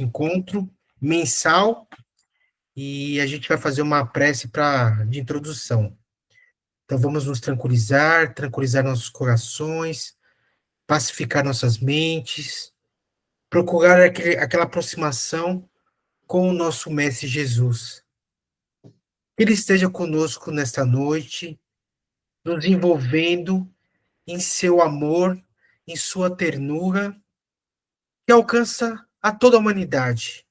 encontro mensal e a gente vai fazer uma prece de introdução. Então vamos nos tranquilizar nossos corações, pacificar nossas mentes, procurar aquela aproximação com o nosso Mestre Jesus. Que Ele esteja conosco nesta noite, nos envolvendo em seu amor, em sua ternura, que alcança a toda a humanidade.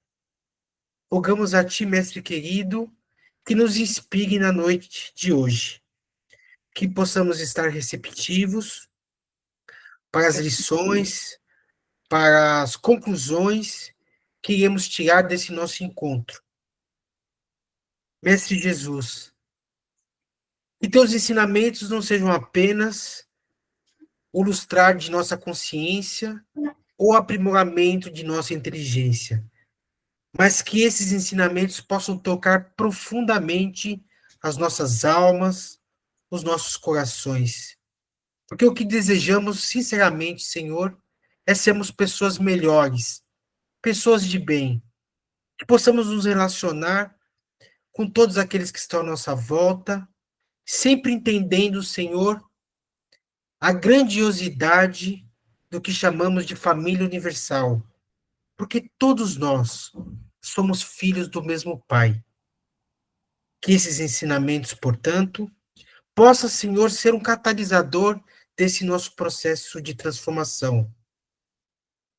Rogamos a Ti, Mestre querido, que nos inspire na noite de hoje, que possamos estar receptivos para as lições, para as conclusões que iremos tirar desse nosso encontro. Mestre Jesus, que Teus ensinamentos não sejam apenas o lustrar de nossa consciência ou aprimoramento de nossa inteligência, mas que esses ensinamentos possam tocar profundamente as nossas almas, os nossos corações. Porque o que desejamos, sinceramente, Senhor, é sermos pessoas melhores, pessoas de bem, que possamos nos relacionar com todos aqueles que estão à nossa volta, sempre entendendo, Senhor, a grandiosidade do que chamamos de família universal, porque todos nós somos filhos do mesmo Pai. Que esses ensinamentos, portanto, possa, Senhor, ser um catalisador desse nosso processo de transformação.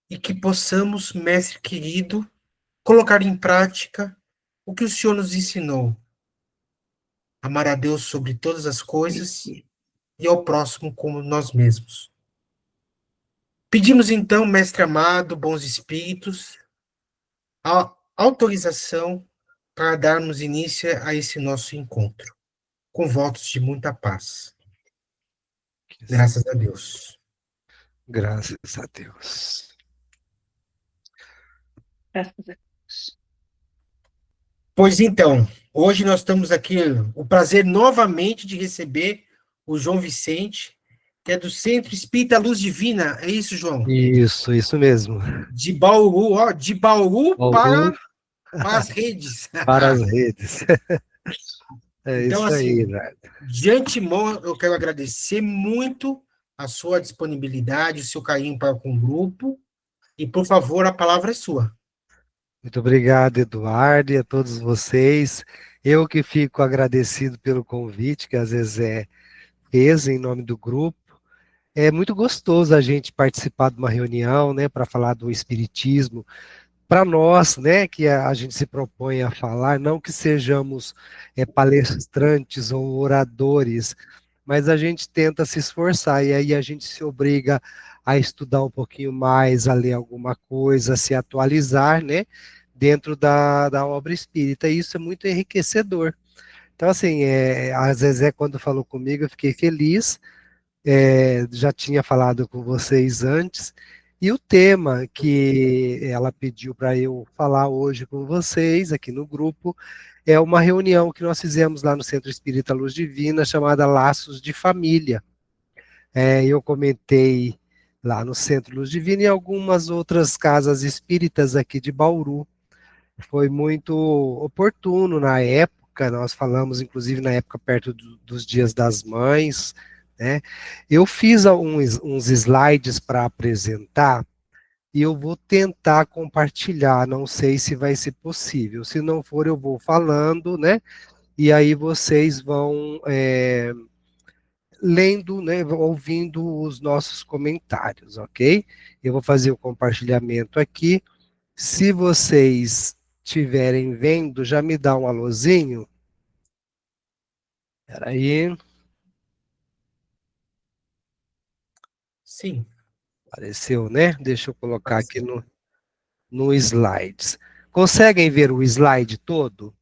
E que possamos, Mestre querido, colocar em prática o que o Senhor nos ensinou. Amar a Deus sobre todas as coisas e ao próximo como nós mesmos. Pedimos então, Mestre amado, bons espíritos, a autorização para darmos início a esse nosso encontro, com votos de muita paz. Graças a Deus. Graças a Deus. Graças a Deus. Pois então, hoje nós estamos aqui, o prazer novamente de receber o João Vicente, que é do Centro Espírita Luz Divina. É isso, João? Isso mesmo. De Bauru, ó, de Bauru Bauru para as redes. para as redes. É Então, isso assim, aí, velho. de antemão, eu quero agradecer muito a sua disponibilidade, o seu carinho para com o grupo. E, por favor, a palavra é sua. Muito obrigado, Eduardo, e a todos vocês. Eu que fico agradecido pelo convite, que às vezes fez em nome do grupo. É muito gostoso a gente participar de uma reunião, né, para falar do espiritismo. Para nós, né, que a gente se propõe a falar, não que sejamos palestrantes ou oradores, mas a gente tenta se esforçar, e aí a gente se obriga a estudar um pouquinho mais, a ler alguma coisa, a se atualizar, né, dentro da obra espírita, e isso é muito enriquecedor. Então, assim, a Zezé, quando falou comigo, eu fiquei feliz, já tinha falado com vocês antes, e o tema que ela pediu para eu falar hoje com vocês, aqui no grupo, é uma reunião que nós fizemos lá no Centro Espírita Luz Divina, chamada Laços de Família. Eu comentei lá no Centro Luz Divina e algumas outras casas espíritas aqui de Bauru. Foi muito oportuno na época, nós falamos inclusive na época perto dos Dias das Mães, né? Eu fiz uns slides para apresentar e eu vou tentar compartilhar, não sei se vai ser possível, se não for eu vou falando, né? E aí vocês vão lendo, né, ouvindo os nossos comentários, ok? Eu vou fazer o compartilhamento aqui. Se vocês estiverem vendo, já me dá um alôzinho. Espera aí. Sim. Apareceu, né? Deixa eu colocar aqui no slides. Conseguem ver o slide todo?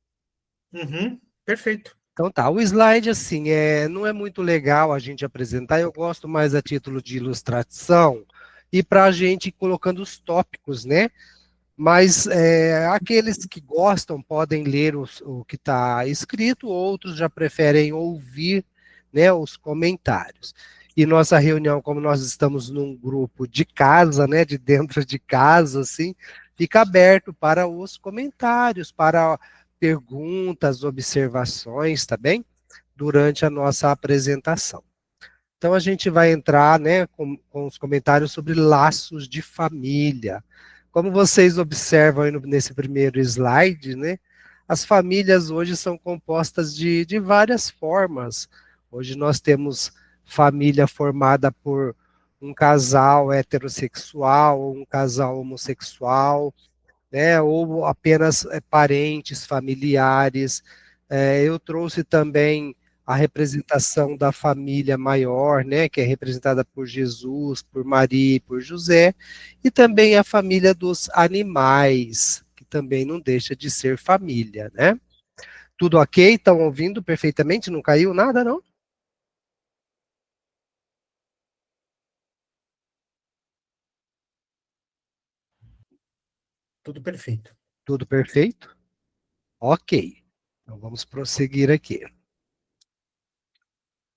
Uhum, perfeito. Então tá, o slide assim, não é muito legal a gente apresentar, eu gosto mais a título de ilustração e para a gente ir colocando os tópicos, né? Mas aqueles que gostam podem ler o que está escrito, outros já preferem ouvir, né, os comentários. E nossa reunião, como nós estamos num grupo de casa, né, de dentro de casa, assim, fica aberto para os comentários, para perguntas, observações, tá bem? Durante a nossa apresentação. Então, a gente vai entrar, né, com os comentários sobre laços de família. Como vocês observam aí nesse primeiro slide, né, as famílias hoje são compostas de várias formas. Hoje nós temos família formada por um casal heterossexual, ou um casal homossexual, né, ou apenas parentes, familiares. Eu trouxe também a representação da família maior, né, que é representada por Jesus, por Maria e por José, e também a família dos animais, que também não deixa de ser família, né? Tudo ok? Estão ouvindo perfeitamente? Não caiu nada, não? Tudo perfeito. Tudo perfeito? Ok. Então vamos prosseguir aqui.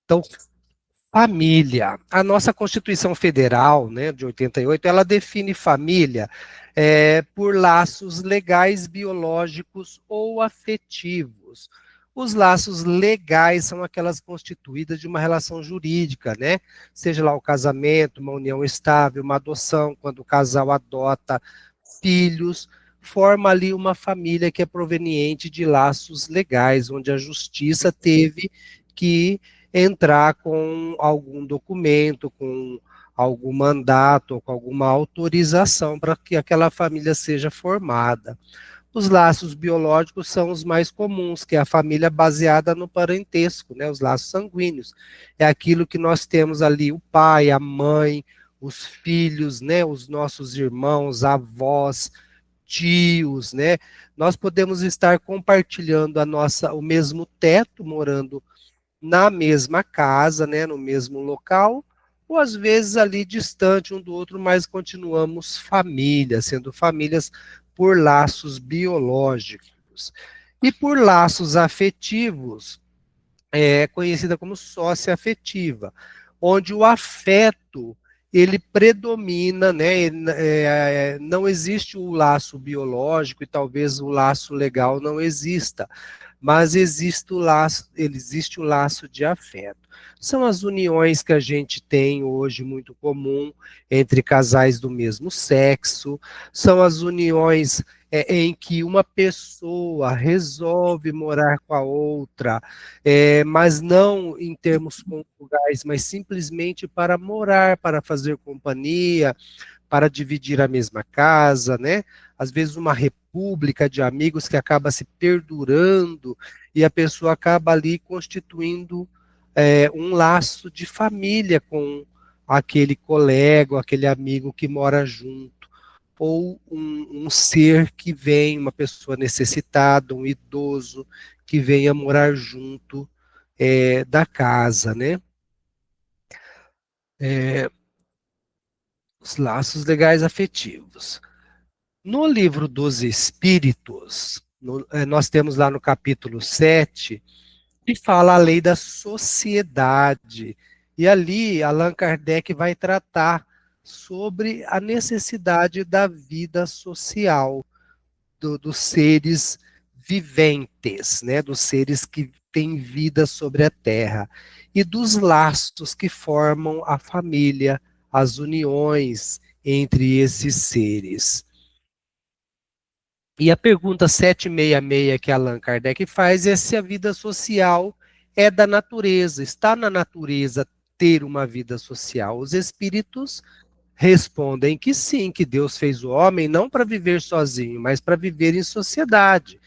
Então, família. A nossa Constituição Federal, né, de 88, ela define família por laços legais, biológicos ou afetivos. Os laços legais são aquelas constituídas de uma relação jurídica, né? Seja lá o casamento, uma união estável, uma adoção, quando o casal adota filhos, forma ali uma família que é proveniente de laços legais, onde a justiça teve que entrar com algum documento, com algum mandato, ou com alguma autorização para que aquela família seja formada. Os laços biológicos são os mais comuns, que é a família baseada no parentesco, né, os laços sanguíneos. É aquilo que nós temos ali, o pai, a mãe, os filhos, né, os nossos irmãos, avós, tios, né? Nós podemos estar compartilhando o mesmo teto, morando na mesma casa, né, no mesmo local, ou às vezes ali distante um do outro, mas continuamos família, sendo famílias por laços biológicos. E por laços afetivos, é conhecida como sócio-afetiva, onde o afeto ele predomina, né? Não existe o laço biológico e talvez o laço legal não exista, mas existe o laço de afeto. São as uniões que a gente tem hoje muito comum entre casais do mesmo sexo, são as uniões em que uma pessoa resolve morar com a outra, mas não em termos conjugais, mas simplesmente para morar, para fazer companhia, para dividir a mesma casa, né? Às vezes uma república de amigos que acaba se perdurando e a pessoa acaba ali constituindo um laço de família com aquele colega, aquele amigo que mora junto, ou um ser que vem, uma pessoa necessitada, um idoso que venha morar junto da casa, né? Os laços legais afetivos. No livro dos Espíritos, nós temos lá no capítulo 7, que fala a lei da sociedade. E ali, Allan Kardec vai tratar sobre a necessidade da vida social, dos seres viventes, né, dos seres que têm vida sobre a Terra, e dos laços que formam a família, as uniões entre esses seres. E a pergunta 766 que Allan Kardec faz é se a vida social é da natureza, está na natureza ter uma vida social. Os espíritos respondem que sim, que Deus fez o homem não para viver sozinho, mas para viver em sociedade.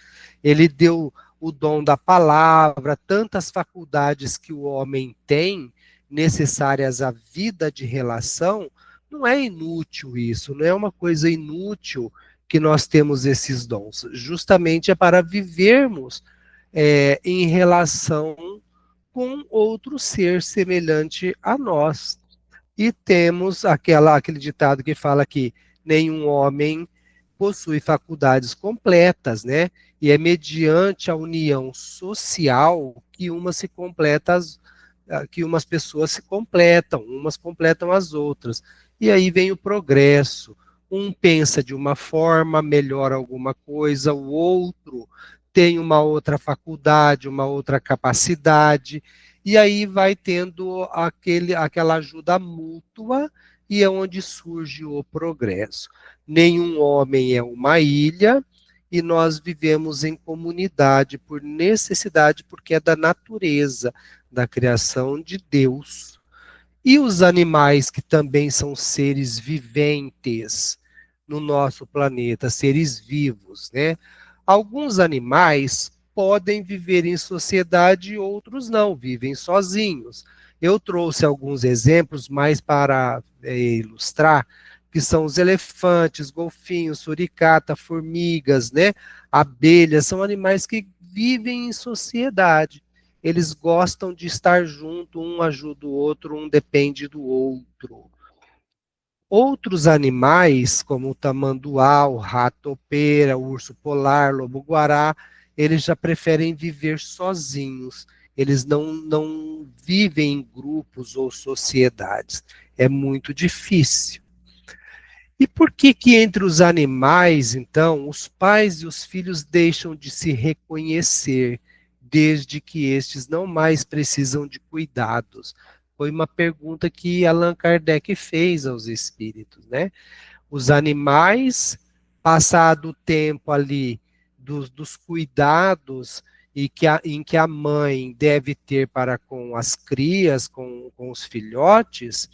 Ele deu o dom da palavra, tantas faculdades que o homem tem necessárias à vida de relação. Não é inútil isso, não é uma coisa inútil que nós temos esses dons. Justamente é para vivermos em relação com outro ser semelhante a nós. E temos aquele ditado que fala que nenhum homem possui faculdades completas, né? E é mediante a união social que que umas pessoas se completam, umas completam as outras. E aí vem o progresso, Um pensa de uma forma, melhora alguma coisa, o outro tem uma outra faculdade, uma outra capacidade, e aí vai tendo aquela ajuda mútua, e é onde surge o progresso. Nenhum homem é uma ilha, e nós vivemos em comunidade por necessidade, porque é da natureza, da criação de Deus. E os animais, que também são seres viventes no nosso planeta, seres vivos, né? Alguns animais podem viver em sociedade e outros não, vivem sozinhos. Eu trouxe alguns exemplos mais para ilustrar, que são os elefantes, golfinhos, suricata, formigas, né? Abelhas, são animais que vivem em sociedade. Eles gostam de estar junto, um ajuda o outro, um depende do outro. Outros animais, como o tamanduá, o rato-pera, o urso polar, lobo-guará, eles já preferem viver sozinhos. Eles não vivem em grupos ou sociedades. É muito difícil. E por que que entre os animais, então, os pais e os filhos deixam de se reconhecer, desde que estes não mais precisam de cuidados? Foi uma pergunta que Allan Kardec fez aos espíritos, né? Os animais, passado o tempo ali dos cuidados em que a mãe deve ter para com as crias, com os filhotes,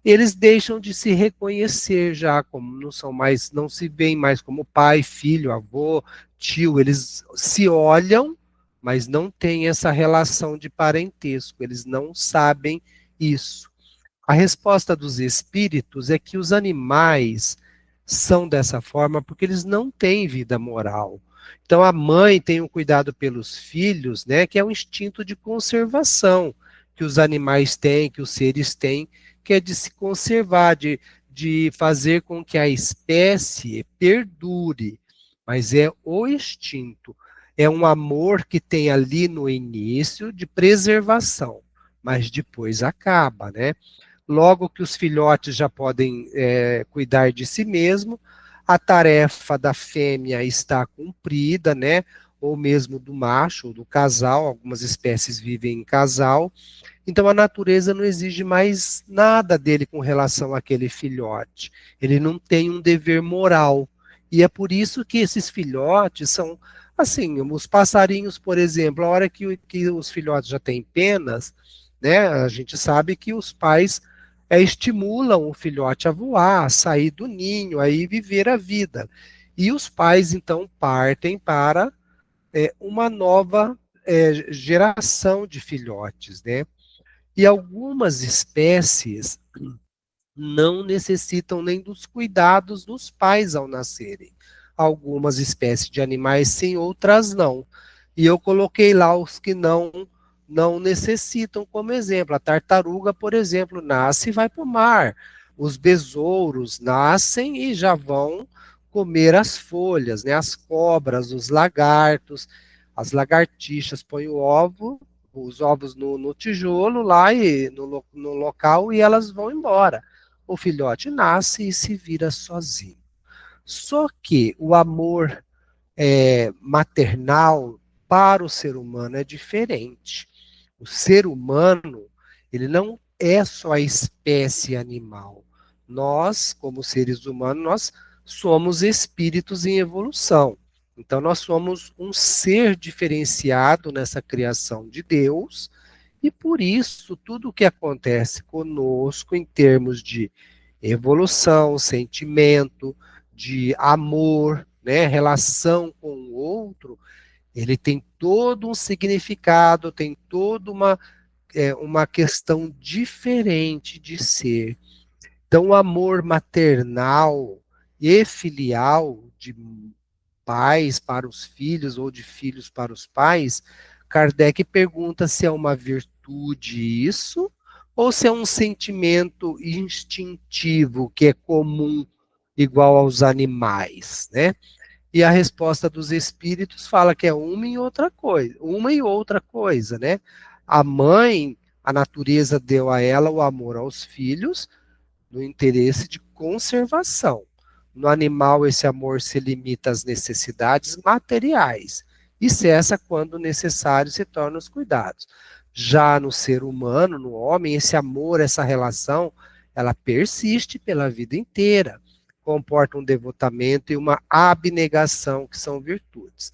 eles deixam de se reconhecer já, como não são mais, não se veem mais como pai, filho, avô, tio, eles se olham, mas não têm essa relação de parentesco, eles não sabem isso. A resposta dos espíritos é que os animais são dessa forma porque eles não têm vida moral. Então a mãe tem um cuidado pelos filhos, né, que é um instinto de conservação que os animais têm, que os seres têm, que é de se conservar, de fazer com que a espécie perdure. Mas é o instinto, é um amor que tem ali no início de preservação, mas depois acaba, né? Logo que os filhotes já podem cuidar de si mesmo, a tarefa da fêmea está cumprida, né? Ou mesmo do macho, ou do casal, algumas espécies vivem em casal, então a natureza não exige mais nada dele com relação àquele filhote. Ele não tem um dever moral. E é por isso que esses filhotes são assim, os passarinhos, por exemplo, a hora que os filhotes já têm penas, né, a gente sabe que os pais estimulam o filhote a voar, a sair do ninho, aí viver a vida. E os pais, então, partem para uma nova geração de filhotes, né? E algumas espécies não necessitam nem dos cuidados dos pais ao nascerem. Algumas espécies de animais sim, outras não. E eu coloquei lá os que não necessitam como exemplo. A tartaruga, por exemplo, nasce e vai para o mar. Os besouros nascem e já vão comer as folhas, né? As cobras, os lagartos, as lagartixas põem o ovo, os ovos no tijolo lá e no local e elas vão embora. O filhote nasce e se vira sozinho. Só que o amor maternal para o ser humano é diferente. O ser humano, ele não é só a espécie animal. Nós, como seres humanos, nós somos espíritos em evolução. Então, nós somos um ser diferenciado nessa criação de Deus, e por isso, tudo o que acontece conosco em termos de evolução, sentimento, de amor, né, relação com o outro, ele tem todo um significado, tem toda uma questão diferente de ser. Então, o amor maternal e filial de pais para os filhos ou de filhos para os pais, Kardec pergunta se é uma virtude isso ou se é um sentimento instintivo que é comum igual aos animais, né? E a resposta dos espíritos fala que é uma e outra coisa, né? A mãe, a natureza deu a ela o amor aos filhos no interesse de conservação. No animal, esse amor se limita às necessidades materiais e cessa quando necessário se tornam os cuidados. Já no ser humano, no homem, esse amor, essa relação, ela persiste pela vida inteira, comporta um devotamento e uma abnegação, que são virtudes.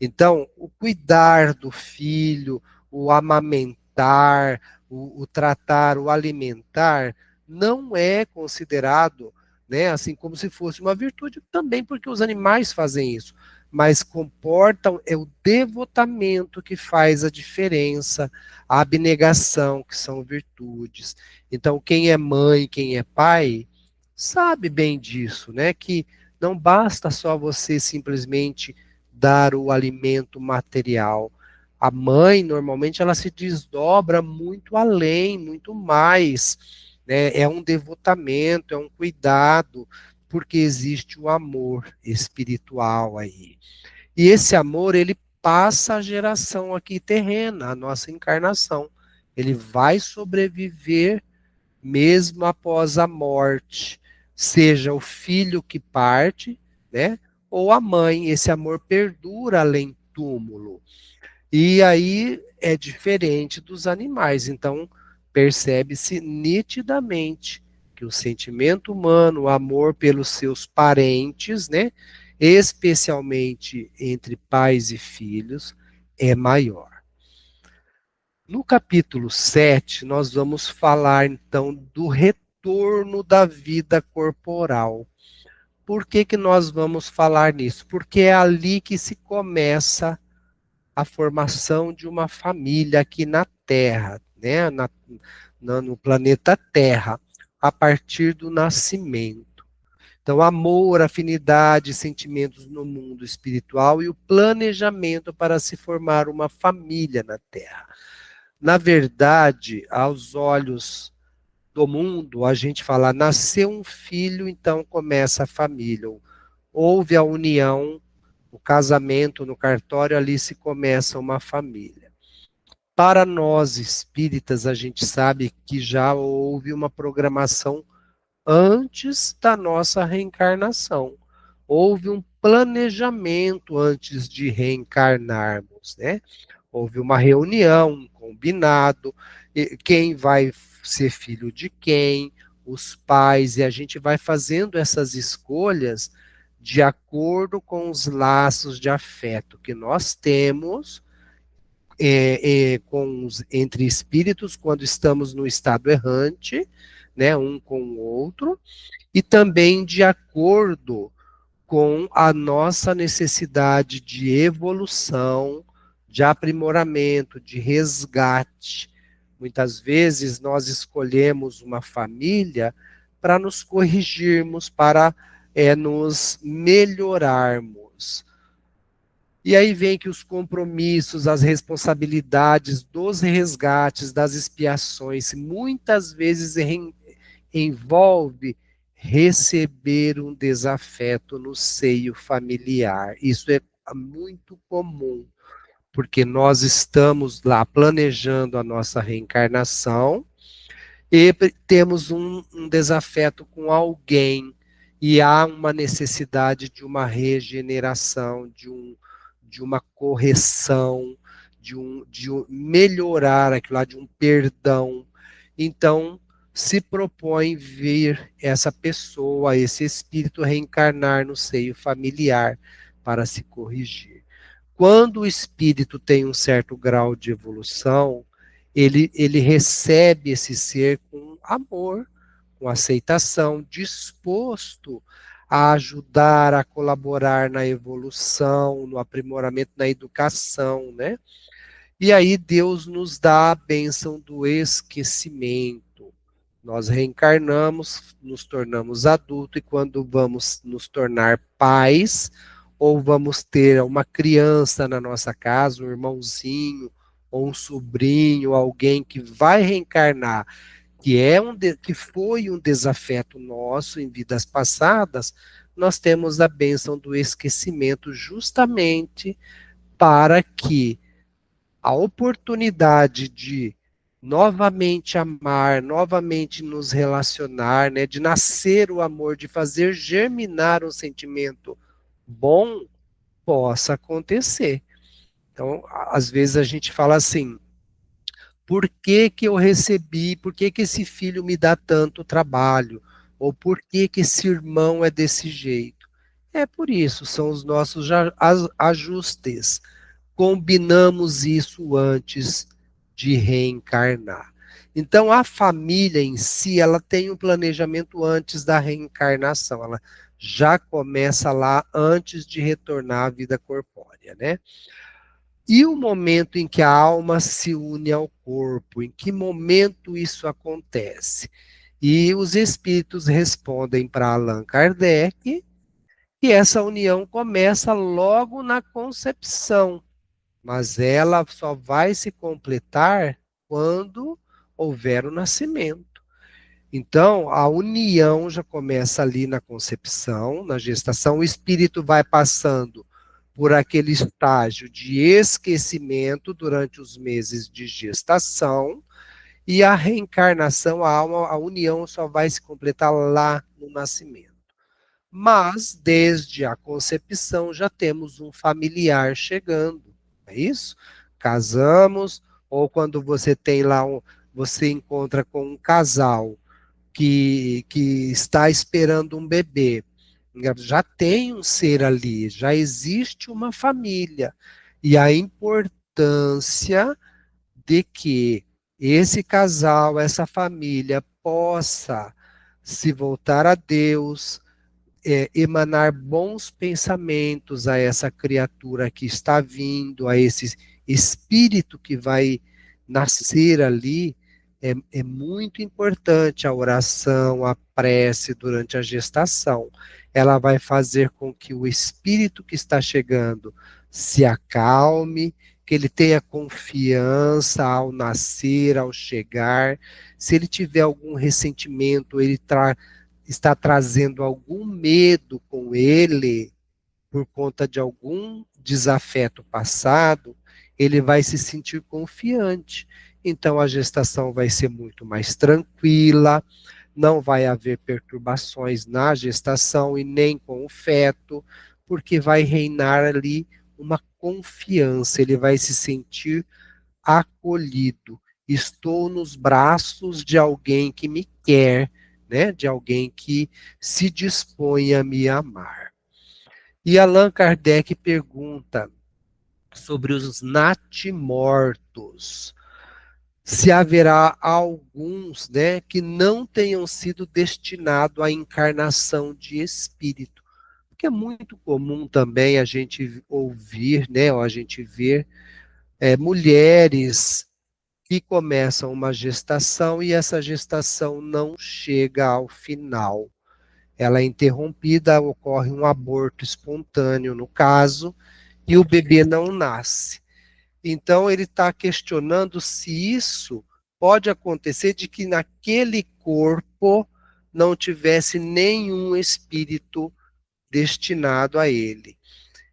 Então, o cuidar do filho, o amamentar, o tratar, o alimentar, não é considerado, né, assim como se fosse uma virtude, também porque os animais fazem isso, mas comportam, é o devotamento que faz a diferença, a abnegação, que são virtudes. Então, quem é mãe, quem é pai, sabe bem disso, né, que não basta só você simplesmente dar o alimento material. A mãe, normalmente, ela se desdobra muito além, muito mais, né? É um devotamento, é um cuidado, porque existe o amor espiritual aí. E esse amor, ele passa a geração aqui terrena, a nossa encarnação. Ele vai sobreviver mesmo após a morte, seja o filho que parte, né, ou a mãe, esse amor perdura além túmulo. E aí é diferente dos animais, então percebe-se nitidamente que o sentimento humano, o amor pelos seus parentes, né, especialmente entre pais e filhos, é maior. No capítulo 7, nós vamos falar então do retorno da vida corporal. Por que que nós vamos falar nisso? Porque é ali que se começa a formação de uma família aqui na Terra, né? No planeta Terra, a partir do nascimento. Então, amor, afinidade, sentimentos no mundo espiritual e o planejamento para se formar uma família na Terra. Na verdade, aos olhos do mundo, a gente fala, nasceu um filho, então começa a família. Houve a união, o casamento no cartório, ali se começa uma família. Para nós espíritas, a gente sabe que já houve uma programação antes da nossa reencarnação. Houve um planejamento antes de reencarnarmos, né? Houve uma reunião, um combinado, quem vai ser filho de quem, os pais, e a gente vai fazendo essas escolhas de acordo com os laços de afeto que nós temos entre espíritos quando estamos no estado errante, né, um com o outro, e também de acordo com a nossa necessidade de evolução, de aprimoramento, de resgate. Muitas vezes nós escolhemos uma família para nos corrigirmos, para nos melhorarmos. E aí vem que os compromissos, as responsabilidades dos resgates, das expiações, muitas vezes envolve receber um desafeto no seio familiar. Isso é muito comum, porque nós estamos lá planejando a nossa reencarnação e temos um desafeto com alguém e há uma necessidade de uma regeneração, de uma correção, de melhorar aquilo lá, de um perdão. Então, se propõe ver essa pessoa, esse espírito reencarnar no seio familiar para se corrigir. Quando o espírito tem um certo grau de evolução, ele recebe esse ser com amor, com aceitação, disposto a ajudar, a colaborar na evolução, no aprimoramento, na educação, né? E aí Deus nos dá a bênção do esquecimento. Nós reencarnamos, nos tornamos adultos e quando vamos nos tornar pais, ou vamos ter uma criança na nossa casa, um irmãozinho, ou um sobrinho, alguém que vai reencarnar, que foi um desafeto nosso em vidas passadas, nós temos a bênção do esquecimento justamente para que a oportunidade de novamente amar, novamente nos relacionar, né, de nascer o amor, de fazer germinar um sentimento bom, possa acontecer. Então, às vezes a gente fala assim, por que que eu recebi, por que que esse filho me dá tanto trabalho? Ou por que que esse irmão é desse jeito? É por isso, são os nossos ajustes. Combinamos isso antes de reencarnar. Então, a família em si, ela tem um planejamento antes da reencarnação, ela já começa lá antes de retornar à vida corpórea, né? E o momento em que a alma se une ao corpo, em que momento isso acontece? E os espíritos respondem para Allan Kardec que essa união começa logo na concepção, mas ela só vai se completar quando houver o nascimento. Então, a união já começa ali na concepção, na gestação, o espírito vai passando por aquele estágio de esquecimento durante os meses de gestação, e a reencarnação, a alma, a união só vai se completar lá no nascimento. Mas, desde a concepção, já temos um familiar chegando, é isso? Casamos, ou quando você tem lá, você encontra com um casal que está esperando um bebê, já tem um ser ali, já existe uma família. E a importância de que esse casal, essa família, possa se voltar a Deus, emanar bons pensamentos a essa criatura que está vindo, a esse espírito que vai nascer ali, é muito importante a oração, a prece durante a gestação. Ela vai fazer com que o espírito que está chegando se acalme, que ele tenha confiança ao nascer, ao chegar. Se ele tiver algum ressentimento, ele está trazendo algum medo com ele por conta de algum desafeto passado, ele vai se sentir confiante. Então a gestação vai ser muito mais tranquila, não vai haver perturbações na gestação e nem com o feto, porque vai reinar ali uma confiança, ele vai se sentir acolhido. Estou nos braços de alguém que me quer, né? De alguém que se dispõe a me amar. E Allan Kardec pergunta sobre os natimortos. Se haverá alguns, né, que não tenham sido destinados à encarnação de espírito. Porque é muito comum também a gente ouvir, né, ou a gente ver mulheres que começam uma gestação e essa gestação não chega ao final. Ela é interrompida, ocorre um aborto espontâneo, no caso, e o bebê não nasce. Então, ele está questionando se isso pode acontecer de que naquele corpo não tivesse nenhum espírito destinado a ele.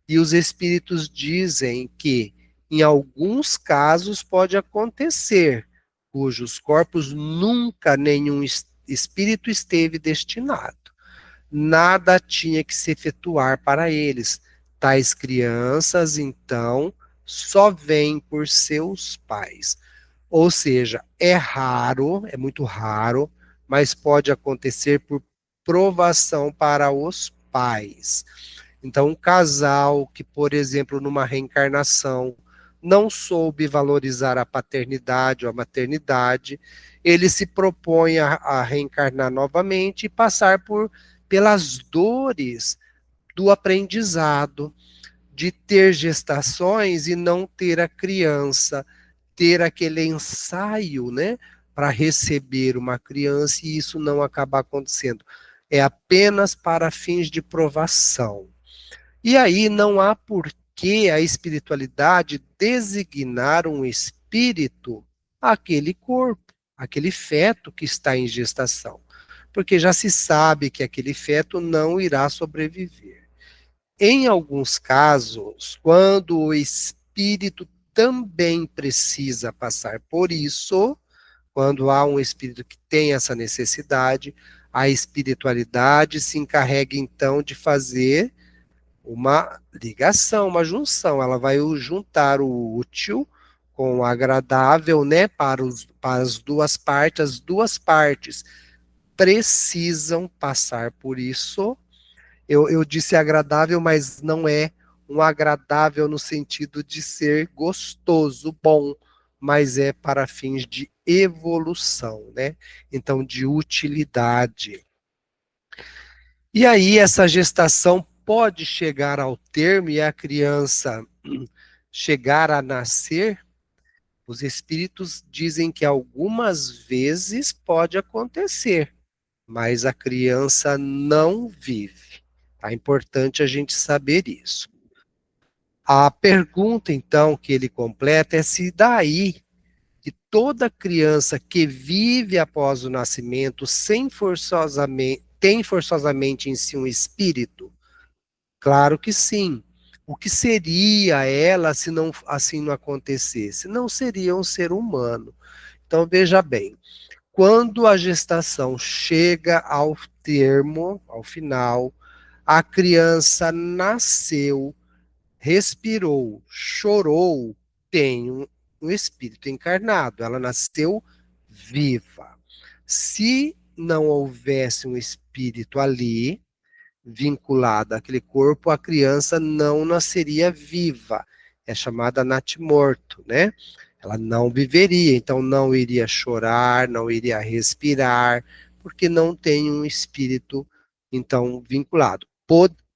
E os espíritos dizem que, em alguns casos, pode acontecer, cujos corpos nunca nenhum espírito esteve destinado. Nada tinha que se efetuar para eles. Tais crianças, então, só vêm por seus pais. Ou seja, é raro, é muito raro, mas pode acontecer por provação para os pais. Então, um casal que, por exemplo, numa reencarnação, não soube valorizar a paternidade ou a maternidade, ele se propõe a reencarnar novamente e passar pelas dores do aprendizado, de ter gestações e não ter a criança, ter aquele ensaio, né, para receber uma criança e isso não acabar acontecendo. É apenas para fins de provação. E aí não há por que a espiritualidade designar um espírito àquele corpo, aquele feto que está em gestação, porque já se sabe que aquele feto não irá sobreviver. Em alguns casos, quando o espírito também precisa passar por isso, Quando há um espírito que tem essa necessidade, a espiritualidade se encarrega então de fazer uma ligação, uma junção. Ela vai juntar o útil com o agradável, né, para as duas partes. As duas partes precisam passar por isso. Eu disse agradável, mas não é um agradável no sentido de ser gostoso, bom, mas é para fins de evolução, né? Então, de utilidade. E aí, essa gestação pode chegar ao termo e a criança chegar a nascer. Os espíritos dizem que algumas vezes pode acontecer, mas a criança não vive. É importante a gente saber isso. A pergunta, então, que ele completa é se daí que toda criança que vive após o nascimento tem forçosamente em si um espírito. Claro que sim. O que seria ela se não assim não acontecesse? Não seria um ser humano. Então veja bem, quando a gestação chega ao termo, ao final, a criança nasceu, respirou, chorou, tem um espírito encarnado, ela nasceu viva. Se não houvesse um espírito ali, vinculada àquele corpo, a criança não nasceria viva. É chamada natimorto, né? Ela não viveria, então não iria chorar, não iria respirar, porque não tem um espírito, então, vinculado.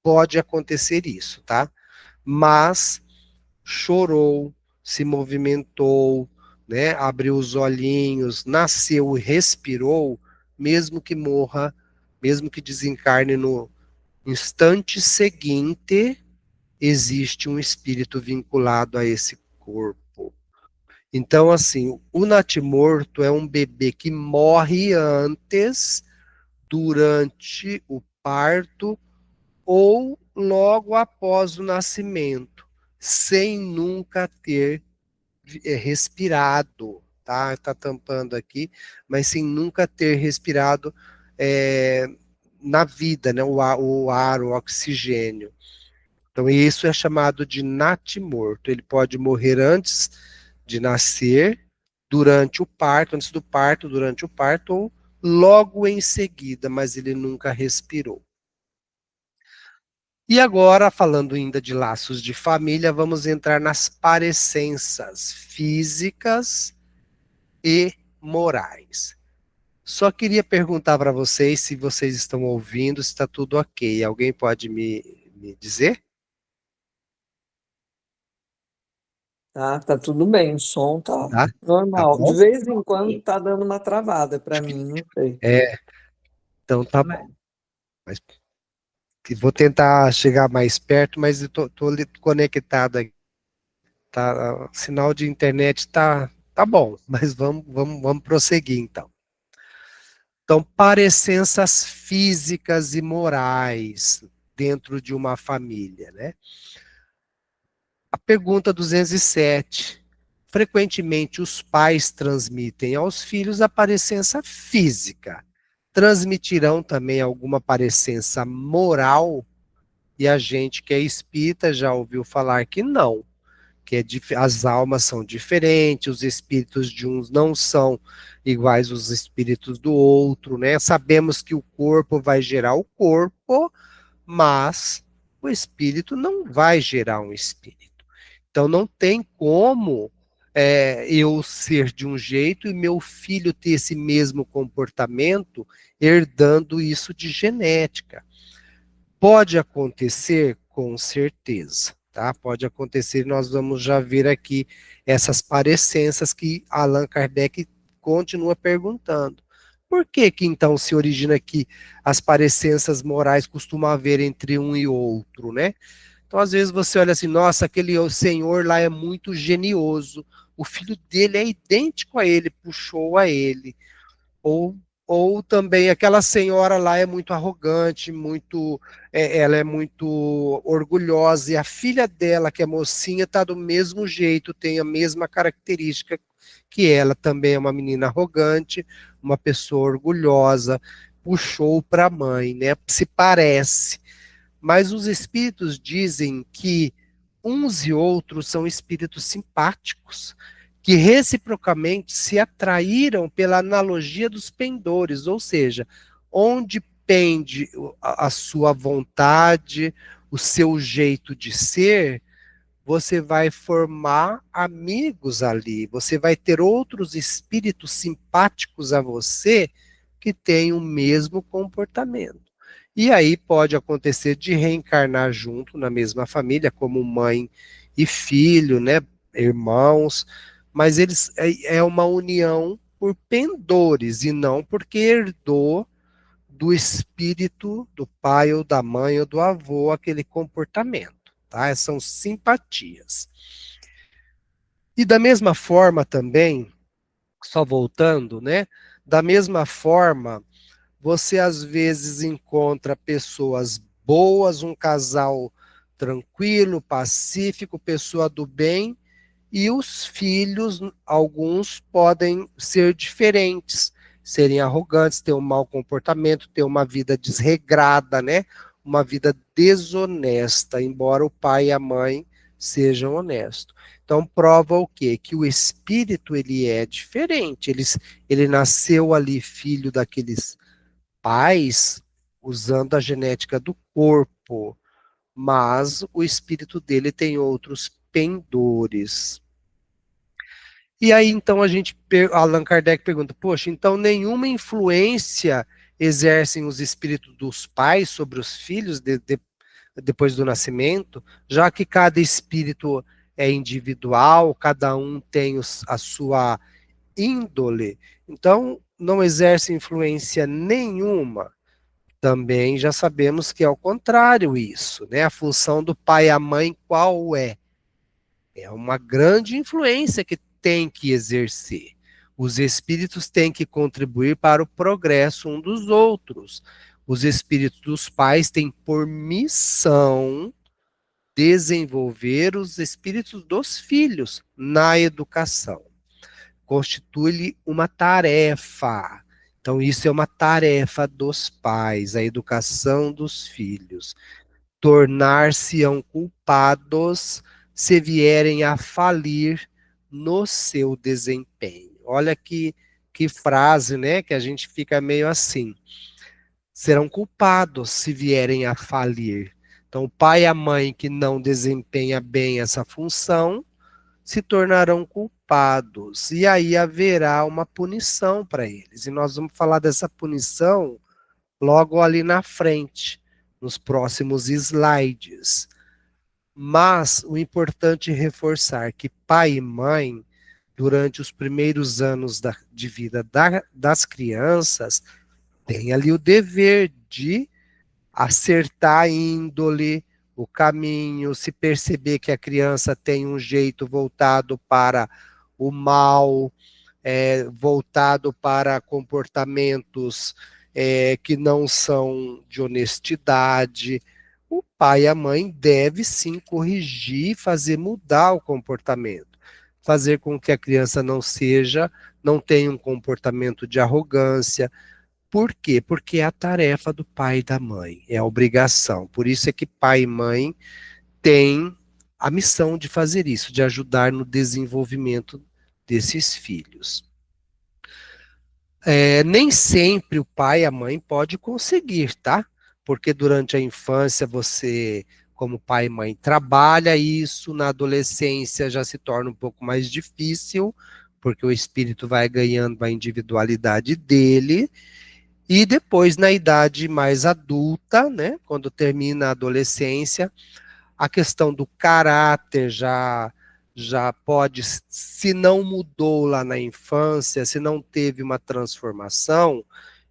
Pode acontecer isso, tá? Mas chorou, se movimentou, né? Abriu os olhinhos, nasceu e respirou, mesmo que morra, mesmo que desencarne no instante seguinte, existe um espírito vinculado a esse corpo. Então, assim, o natimorto é um bebê que morre antes, durante o parto ou logo após o nascimento, sem nunca ter respirado, tá? Tá tampando aqui, mas sem nunca ter respirado é, na vida, né? O oxigênio. Então, isso é chamado de natimorto. Ele pode morrer antes de nascer, durante o parto, antes do parto, durante o parto, ou logo em seguida, mas ele nunca respirou. E agora, falando ainda de laços de família, vamos entrar nas parecenças físicas e morais. Só queria perguntar para vocês se vocês estão ouvindo, se está tudo ok. Alguém pode me dizer? Tá tudo bem, o som tá Tá? Tá normal. De bom? vez em quando tá dando uma travada para mim, não sei. É, então tá bom. Mas vou tentar chegar mais perto, mas eu tô conectado aqui. Tá, o sinal de internet tá bom, mas vamos prosseguir então. Então, parecenças físicas e morais dentro de uma família, né? A pergunta 207. Frequentemente os pais transmitem aos filhos a parecença física. Transmitirão também alguma parecença moral? E a gente que é espírita já ouviu falar que não, que as almas são diferentes, os espíritos de uns não são iguais aos espíritos do outro, né? Sabemos que o corpo vai gerar o corpo, mas o espírito não vai gerar um espírito. Então não tem como eu ser de um jeito e meu filho ter esse mesmo comportamento, herdando isso de genética. Pode acontecer? Com certeza, tá? Pode acontecer, nós vamos já ver aqui essas parecenças que Allan Kardec continua perguntando. Por que que então se origina aqui as parecenças morais costumam haver entre um e outro, né? Então às vezes você olha assim, nossa, aquele senhor lá é muito genioso, o filho dele é idêntico a ele, puxou a ele. Ou ou também aquela senhora lá é muito arrogante, ela é muito orgulhosa, e a filha dela, que é mocinha, está do mesmo jeito, tem a mesma característica que ela, também é uma menina arrogante, uma pessoa orgulhosa, puxou para a mãe, né? Se parece. Mas os espíritos dizem que uns e outros são espíritos simpáticos, que reciprocamente se atraíram pela analogia dos pendores, ou seja, onde pende a sua vontade, o seu jeito de ser, você vai formar amigos ali, você vai ter outros espíritos simpáticos a você que têm o mesmo comportamento. E aí pode acontecer de reencarnar junto na mesma família, como mãe e filho, né, irmãos, mas eles é uma união por pendores e não porque herdou do espírito do pai ou da mãe ou do avô aquele comportamento, tá? São simpatias. E da mesma forma também, só voltando, né? Da mesma forma, você às vezes encontra pessoas boas, um casal tranquilo, pacífico, pessoa do bem, e os filhos, alguns podem ser diferentes, serem arrogantes, ter um mau comportamento, ter uma vida desregrada, né? Uma vida desonesta, embora o pai e a mãe sejam honestos. Então prova o quê? Que o espírito ele é diferente, ele nasceu ali filho daqueles pais usando a genética do corpo, mas o espírito dele tem outros pendores. E aí, então, Allan Kardec pergunta, poxa, então nenhuma influência exercem os espíritos dos pais sobre os filhos depois do nascimento, já que cada espírito é individual, cada um tem a sua índole, então não exerce influência nenhuma. Também já sabemos que é o contrário isso, né? A função do pai e a mãe qual é? É uma grande influência que tem que exercer. Os espíritos têm que contribuir para o progresso um dos outros. Os espíritos dos pais têm por missão desenvolver os espíritos dos filhos na educação. Constitui-lhe uma tarefa. Então, isso é uma tarefa dos pais, a educação dos filhos. Tornar-se-ão culpados se vierem a falir no seu desempenho. Olha que frase, né? Que a gente fica meio assim. Serão culpados se vierem a falir. Então, o pai e a mãe que não desempenha bem essa função se tornarão culpados. E aí haverá uma punição para eles. E nós vamos falar dessa punição logo ali na frente, nos próximos slides. Mas o importante é reforçar que pai e mãe, durante os primeiros anos de vida das crianças, têm ali o dever de acertar a índole, o caminho, se perceber que a criança tem um jeito voltado para o mal, voltado para comportamentos que não são de honestidade, o pai e a mãe devem sim corrigir, fazer mudar o comportamento, fazer com que a criança não tenha um comportamento de arrogância. Por quê? Porque é a tarefa do pai e da mãe, é a obrigação. Por isso é que pai e mãe têm a missão de fazer isso, de ajudar no desenvolvimento desses filhos. Nem sempre o pai e a mãe pode conseguir, tá? Porque durante a infância você, como pai e mãe, trabalha isso, na adolescência já se torna um pouco mais difícil, porque o espírito vai ganhando a individualidade dele, e depois na idade mais adulta, né, quando termina a adolescência, a questão do caráter já pode, se não mudou lá na infância, se não teve uma transformação,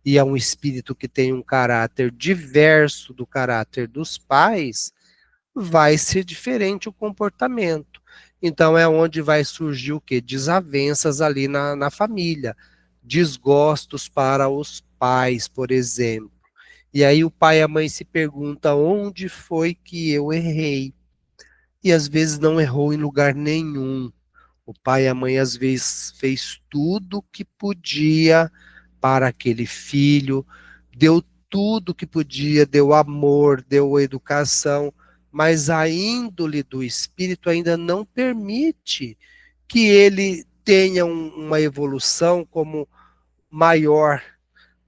e é um espírito que tem um caráter diverso do caráter dos pais, vai ser diferente o comportamento. Então é onde vai surgir o quê? Desavenças ali na família, desgostos para os pais, por exemplo. E aí o pai e a mãe se perguntam onde foi que eu errei. E às vezes não errou em lugar nenhum. O pai e a mãe às vezes fez tudo o que podia para aquele filho, deu tudo que podia, deu amor, deu educação, mas a índole do espírito ainda não permite que ele tenha uma evolução como maior,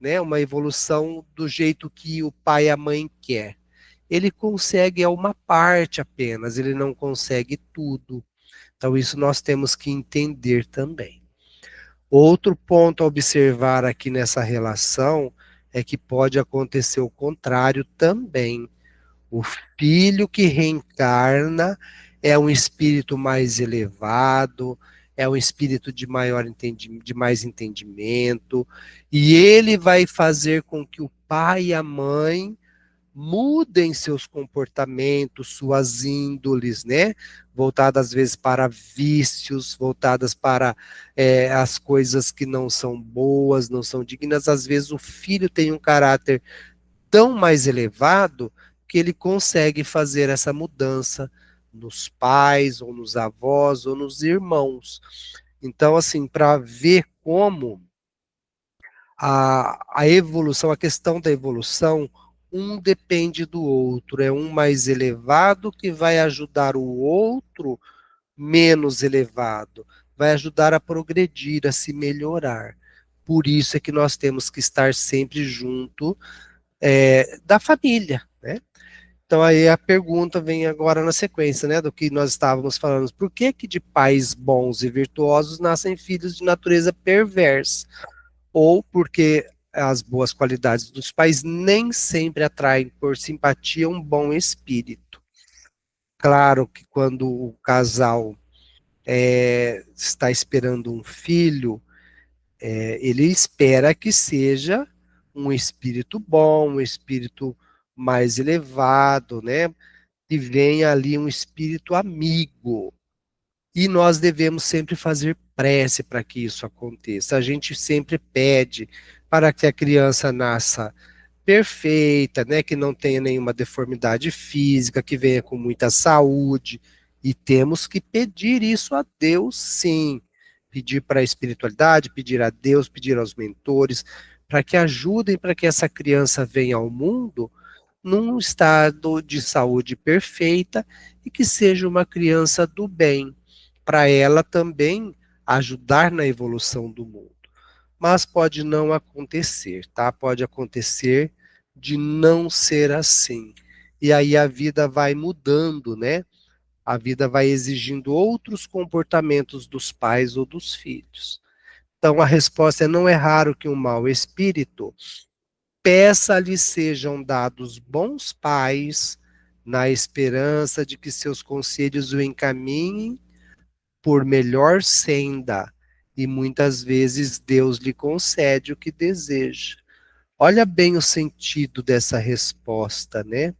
né? Uma evolução do jeito que o pai e a mãe quer. Ele consegue uma parte apenas, ele não consegue tudo. Então isso nós temos que entender também. Outro ponto a observar aqui nessa relação é que pode acontecer o contrário também. O filho que reencarna é um espírito mais elevado, é um espírito de de mais entendimento, e ele vai fazer com que o pai e a mãe mudem seus comportamentos, suas índoles, né? Voltadas às vezes para vícios, voltadas para as coisas que não são boas, não são dignas. Às vezes o filho tem um caráter tão mais elevado que ele consegue fazer essa mudança nos pais, ou nos avós, ou nos irmãos. Então, assim, para ver como a evolução, a questão da evolução, um depende do outro, é um mais elevado que vai ajudar o outro menos elevado, vai ajudar a progredir, a se melhorar. Por isso é que nós temos que estar sempre junto da família, né? Então aí a pergunta vem agora na sequência, né, do que nós estávamos falando. Por que que de pais bons e virtuosos nascem filhos de natureza perversa? Ou porque as boas qualidades dos pais nem sempre atraem por simpatia um bom espírito. Claro que quando o casal está esperando um filho, ele espera que seja um espírito bom, um espírito mais elevado, né? Que venha ali um espírito amigo. E nós devemos sempre fazer prece para que isso aconteça. A gente sempre pede para que a criança nasça perfeita, né, que não tenha nenhuma deformidade física, que venha com muita saúde. E temos que pedir isso a Deus, sim. Pedir para a espiritualidade, pedir a Deus, pedir aos mentores, para que ajudem para que essa criança venha ao mundo num estado de saúde perfeita e que seja uma criança do bem, para ela também ajudar na evolução do mundo. Mas pode não acontecer, tá? Pode acontecer de não ser assim. E aí a vida vai mudando, né? A vida vai exigindo outros comportamentos dos pais ou dos filhos. Então a resposta é: não é raro que um mau espírito peça-lhe sejam dados bons pais, na esperança de que seus conselhos o encaminhem por melhor senda, e muitas vezes Deus lhe concede o que deseja. Olha bem o sentido dessa resposta, né?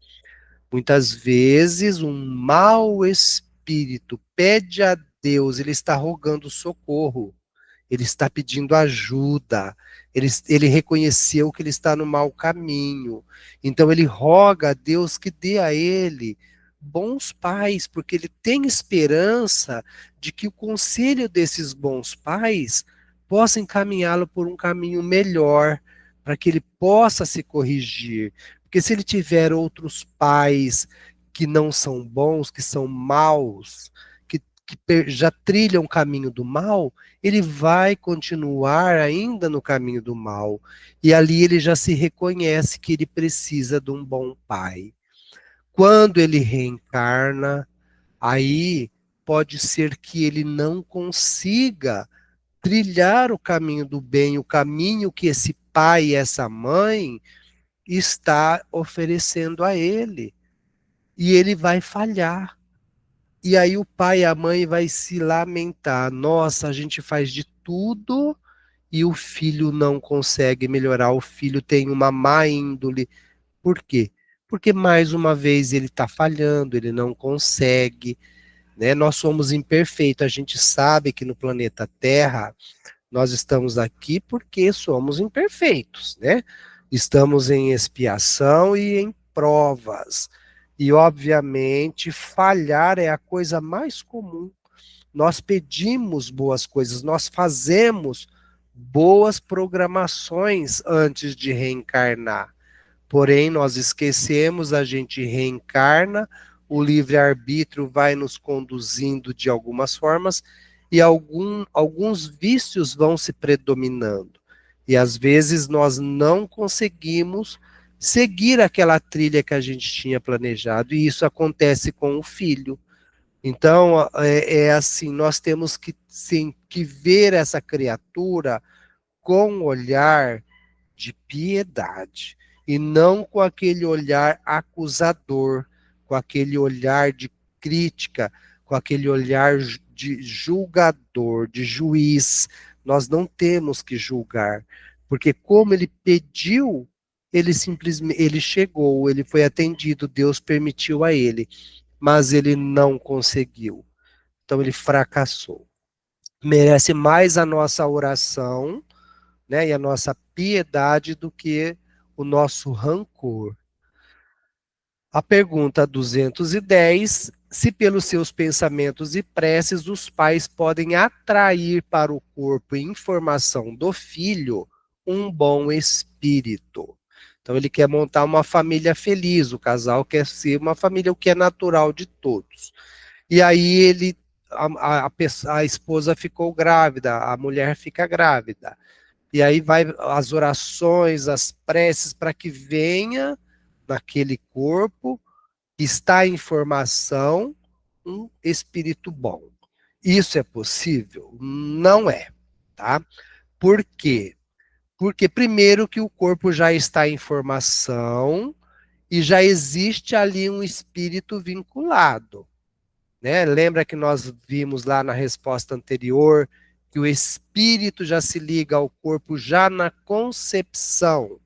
Muitas vezes um mau espírito pede a Deus, ele está rogando socorro, ele está pedindo ajuda, ele reconheceu que ele está no mau caminho, então ele roga a Deus que dê a ele bons pais, porque ele tem esperança de que o conselho desses bons pais possa encaminhá-lo por um caminho melhor, para que ele possa se corrigir. Porque se ele tiver outros pais que não são bons, que são maus, que já trilham o caminho do mal, ele vai continuar ainda no caminho do mal. E ali ele já se reconhece que ele precisa de um bom pai. Quando ele reencarna, aí pode ser que ele não consiga trilhar o caminho do bem, o caminho que esse pai e essa mãe está oferecendo a ele. E ele vai falhar. E aí o pai e a mãe vai se lamentar. Nossa, a gente faz de tudo e o filho não consegue melhorar. O filho tem uma má índole. Por quê? Porque mais uma vez ele está falhando, ele não consegue, né? Nós somos imperfeitos. A gente sabe que no planeta Terra Nós estamos aqui porque somos imperfeitos, né? Estamos em expiação e em provas. E, obviamente, falhar é a coisa mais comum. Nós pedimos boas coisas, nós fazemos boas programações antes de reencarnar. Porém, nós esquecemos, a gente reencarna, o livre-arbítrio vai nos conduzindo de algumas formas e alguns vícios vão se predominando. E às vezes nós não conseguimos seguir aquela trilha que a gente tinha planejado, e isso acontece com o filho. Então, é assim, nós temos que, sim, que ver essa criatura com um olhar de piedade, e não com aquele olhar acusador, com aquele olhar de crítica, com aquele olhar de julgador, de juiz. Nós não temos que julgar, porque como ele pediu, ele simplesmente, ele chegou, ele foi atendido, Deus permitiu a ele, mas ele não conseguiu. Então ele fracassou. Merece mais a nossa oração, né, e a nossa piedade do que o nosso rancor. A pergunta 210, se pelos seus pensamentos e preces os pais podem atrair para o corpo informação do filho um bom espírito. Então ele quer montar uma família feliz, o casal quer ser uma família, o que é natural de todos. E aí a esposa ficou grávida, a mulher fica grávida. E aí vai as orações, as preces para que venha naquele corpo, está em formação, um espírito bom. Isso é possível? Não é, tá? Por quê? Porque primeiro que o corpo já está em formação e já existe ali um espírito vinculado, né? Lembra que nós vimos lá na resposta anterior que o espírito já se liga ao corpo já na concepção.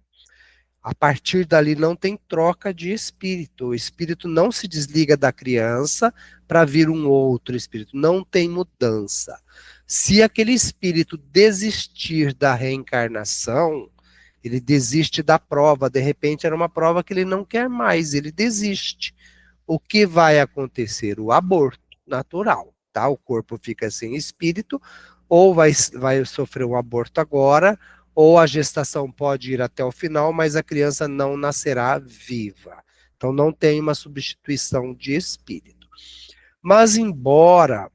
A partir dali não tem troca de espírito. O espírito não se desliga da criança para vir um outro espírito. Não tem mudança. Se aquele espírito desistir da reencarnação, ele desiste da prova. De repente era uma prova que ele não quer mais, ele desiste. O que vai acontecer? O aborto natural, tá? O corpo fica sem espírito, ou vai sofrer um aborto agora, ou a gestação pode ir até o final, mas a criança não nascerá viva. Então não tem uma substituição de espírito. Mas embora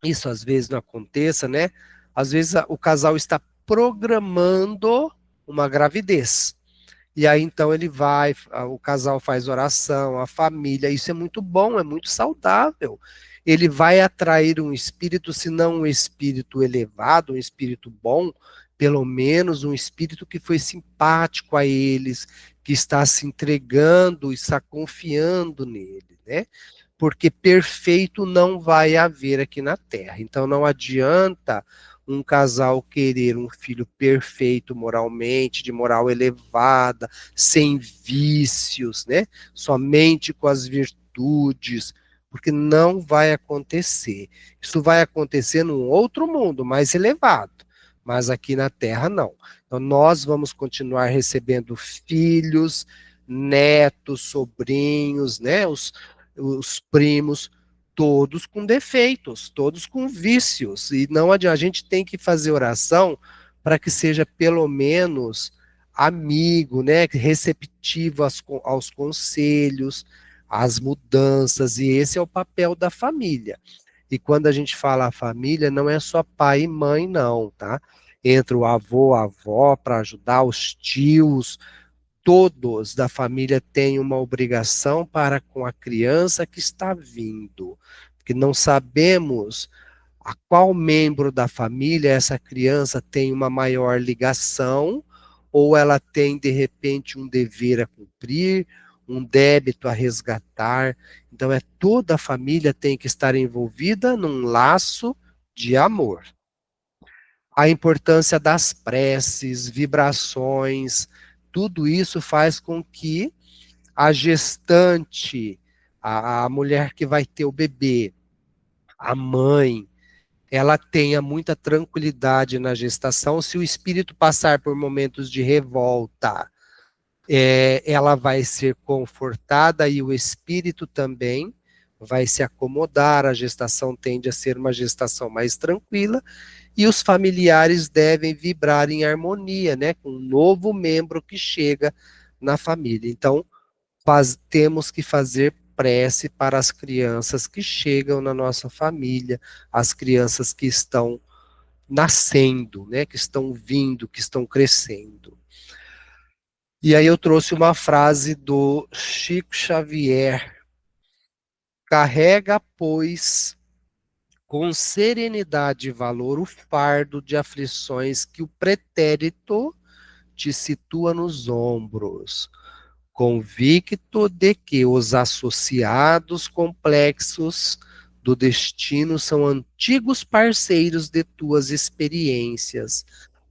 isso às vezes não aconteça, né? Às vezes o casal está programando uma gravidez. E aí então ele vai, o casal faz oração, a família, isso é muito bom, é muito saudável. Ele vai atrair um espírito, se não um espírito elevado, um espírito bom, pelo menos um espírito que foi simpático a eles, que está se entregando, está confiando nele, né? Porque perfeito não vai haver aqui na Terra. Então não adianta um casal querer um filho perfeito moralmente, de moral elevada, sem vícios, né? Somente com as virtudes, porque não vai acontecer. Isso vai acontecer num outro mundo mais elevado, mas aqui na Terra não. Então nós vamos continuar recebendo filhos, netos, sobrinhos, né? Os primos, todos com defeitos, todos com vícios, e não adianta, a gente tem que fazer oração para que seja pelo menos amigo, né, receptivo aos conselhos, às mudanças, e esse é o papel da família. E quando a gente fala a família, não é só pai e mãe, não, tá? Entra o avô, a avó para ajudar, os tios, todos da família têm uma obrigação para com a criança que está vindo, porque não sabemos a qual membro da família essa criança tem uma maior ligação, ou ela tem, de repente, um dever a cumprir, um débito a resgatar. Então, toda a família tem que estar envolvida num laço de amor. A importância das preces, vibrações, tudo isso faz com que a gestante, a mulher que vai ter o bebê, a mãe, ela tenha muita tranquilidade na gestação. Se o espírito passar por momentos de revolta, ela vai ser confortada e o espírito também vai se acomodar. A gestação tende a ser uma gestação mais tranquila e os familiares devem vibrar em harmonia, né, com um novo membro que chega na família. Então, temos que fazer prece para as crianças que chegam na nossa família, as crianças que estão nascendo, né, que estão vindo, que estão crescendo. E aí eu trouxe uma frase do Chico Xavier: carrega, pois, com serenidade e valor o fardo de aflições que o pretérito te situa nos ombros, convicto de que os associados complexos do destino são antigos parceiros de tuas experiências,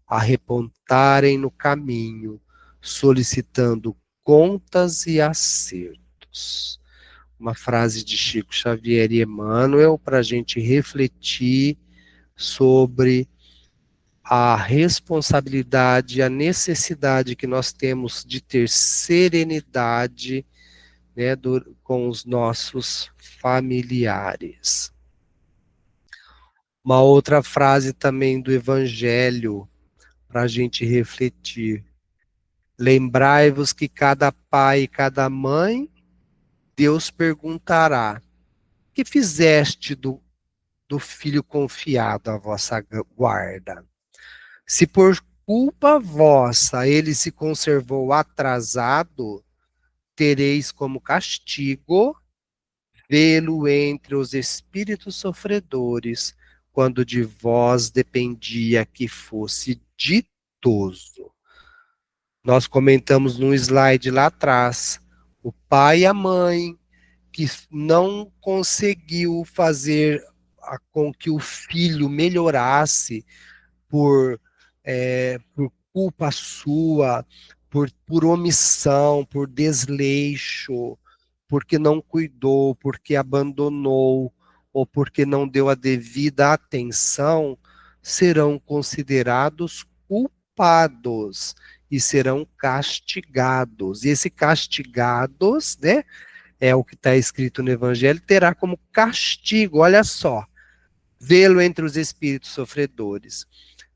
a repontarem no caminho, solicitando contas e acertos. Uma frase de Chico Xavier e Emmanuel para a gente refletir sobre a responsabilidade, a necessidade que nós temos de ter serenidade, né, com os nossos familiares. Uma outra frase também do Evangelho para a gente refletir: lembrai-vos que cada pai e cada mãe, Deus perguntará: que fizeste do filho confiado à vossa guarda? Se por culpa vossa ele se conservou atrasado, tereis como castigo vê-lo entre os espíritos sofredores, quando de vós dependia que fosse ditoso. Nós comentamos num slide lá atrás, o pai e a mãe que não conseguiu fazer com que o filho melhorasse por culpa sua, por omissão, por desleixo, porque não cuidou, porque abandonou, ou porque não deu a devida atenção, serão considerados culpados e serão castigados. E esse castigados, né, é o que está escrito no Evangelho, terá como castigo, olha só, vê-lo entre os espíritos sofredores.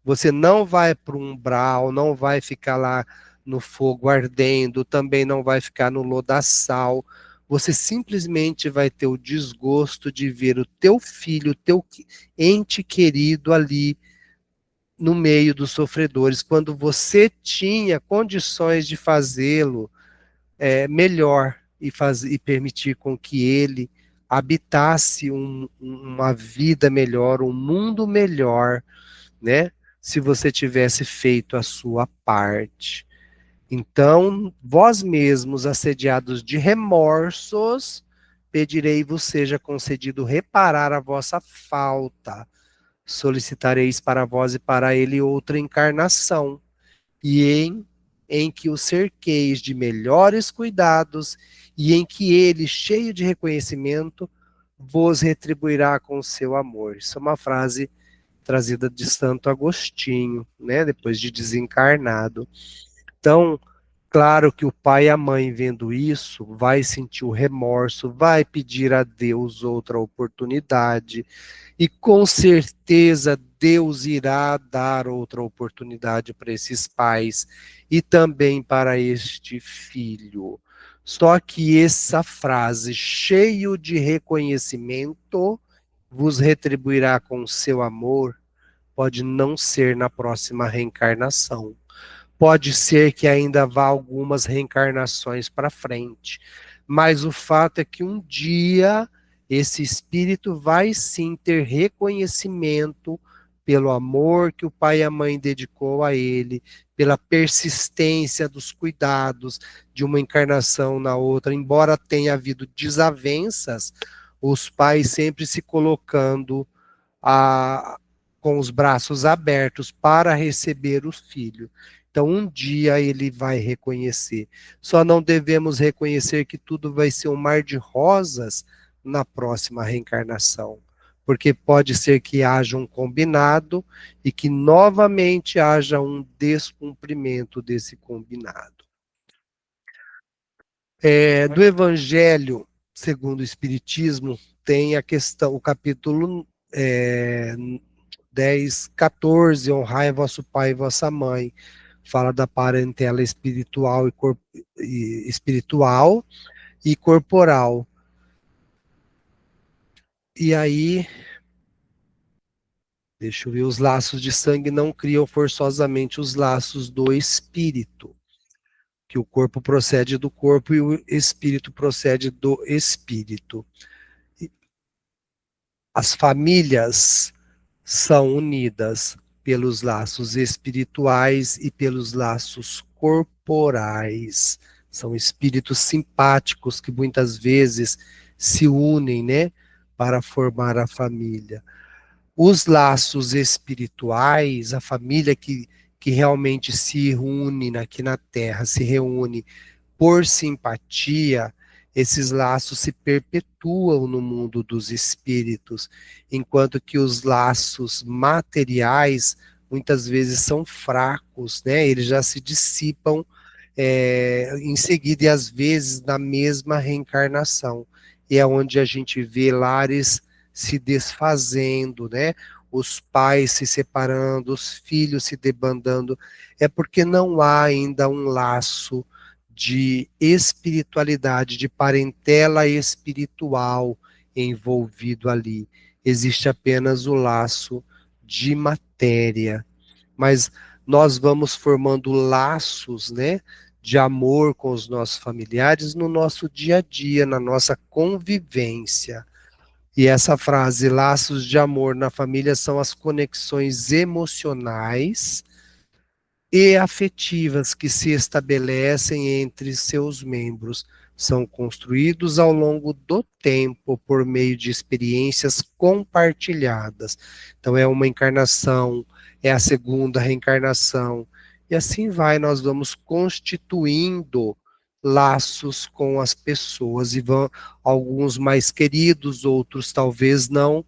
Você não vai para um umbral, não vai ficar lá no fogo ardendo, também não vai ficar no lodaçal. Você simplesmente vai ter o desgosto de ver o teu filho, o teu ente querido ali no meio dos sofredores, quando você tinha condições de fazê-lo melhor e permitir com que ele habitasse uma vida melhor, um mundo melhor, né? Se você tivesse feito a sua parte. Então, vós mesmos, assediados de remorsos, pedirei-vos seja concedido reparar a vossa falta. Solicitareis para vós e para ele outra encarnação, e em que o cerqueis de melhores cuidados, e em que ele, cheio de reconhecimento, vos retribuirá com o seu amor. Isso é uma frase trazida de Santo Agostinho, né, depois de desencarnado. Então, claro que o pai e a mãe vendo isso, vai sentir o remorso, vai pedir a Deus outra oportunidade, e com certeza Deus irá dar outra oportunidade para esses pais e também para este filho. Só que essa frase, cheio de reconhecimento, vos retribuirá com o seu amor, pode não ser na próxima reencarnação. Pode ser que ainda vá algumas reencarnações para frente. Mas o fato é que um dia esse espírito vai sim ter reconhecimento pelo amor que o pai e a mãe dedicou a ele, pela persistência dos cuidados de uma encarnação na outra, embora tenha havido desavenças, os pais sempre se colocando com os braços abertos para receber o filho. Então, um dia ele vai reconhecer. Só não devemos reconhecer que tudo vai ser um mar de rosas na próxima reencarnação. porque pode ser que haja um combinado e que novamente haja um descumprimento desse combinado. Do Evangelho segundo o Espiritismo, tem a questão, o capítulo 10, 14, honrai vosso pai e vossa mãe, fala da parentela espiritual e corporal. E aí, deixa eu ver, os laços de sangue não criam forçosamente os laços do espírito, que o corpo procede do corpo e o espírito procede do espírito. As famílias são unidas pelos laços espirituais e pelos laços corporais. São espíritos simpáticos que muitas vezes se unem, né, para formar a família. Os laços espirituais, a família que realmente se une aqui na Terra, se reúne por simpatia, esses laços se perpetuam no mundo dos espíritos, enquanto que os laços materiais muitas vezes são fracos, né? Eles já se dissipam em seguida e às vezes na mesma reencarnação. E é onde a gente vê lares se desfazendo, né? Os pais se separando, os filhos se debandando, é porque não há ainda um laço de espiritualidade, de parentela espiritual envolvido ali. Existe apenas o laço de matéria. Mas nós vamos formando laços, né, de amor com os nossos familiares no nosso dia a dia, na nossa convivência. E essa frase, laços de amor na família, são as conexões emocionais e afetivas que se estabelecem entre seus membros. São construídos ao longo do tempo por meio de experiências compartilhadas. Então, é uma encarnação, é a segunda reencarnação, e assim vai, nós vamos constituindo laços com as pessoas, e vão alguns mais queridos, outros talvez não,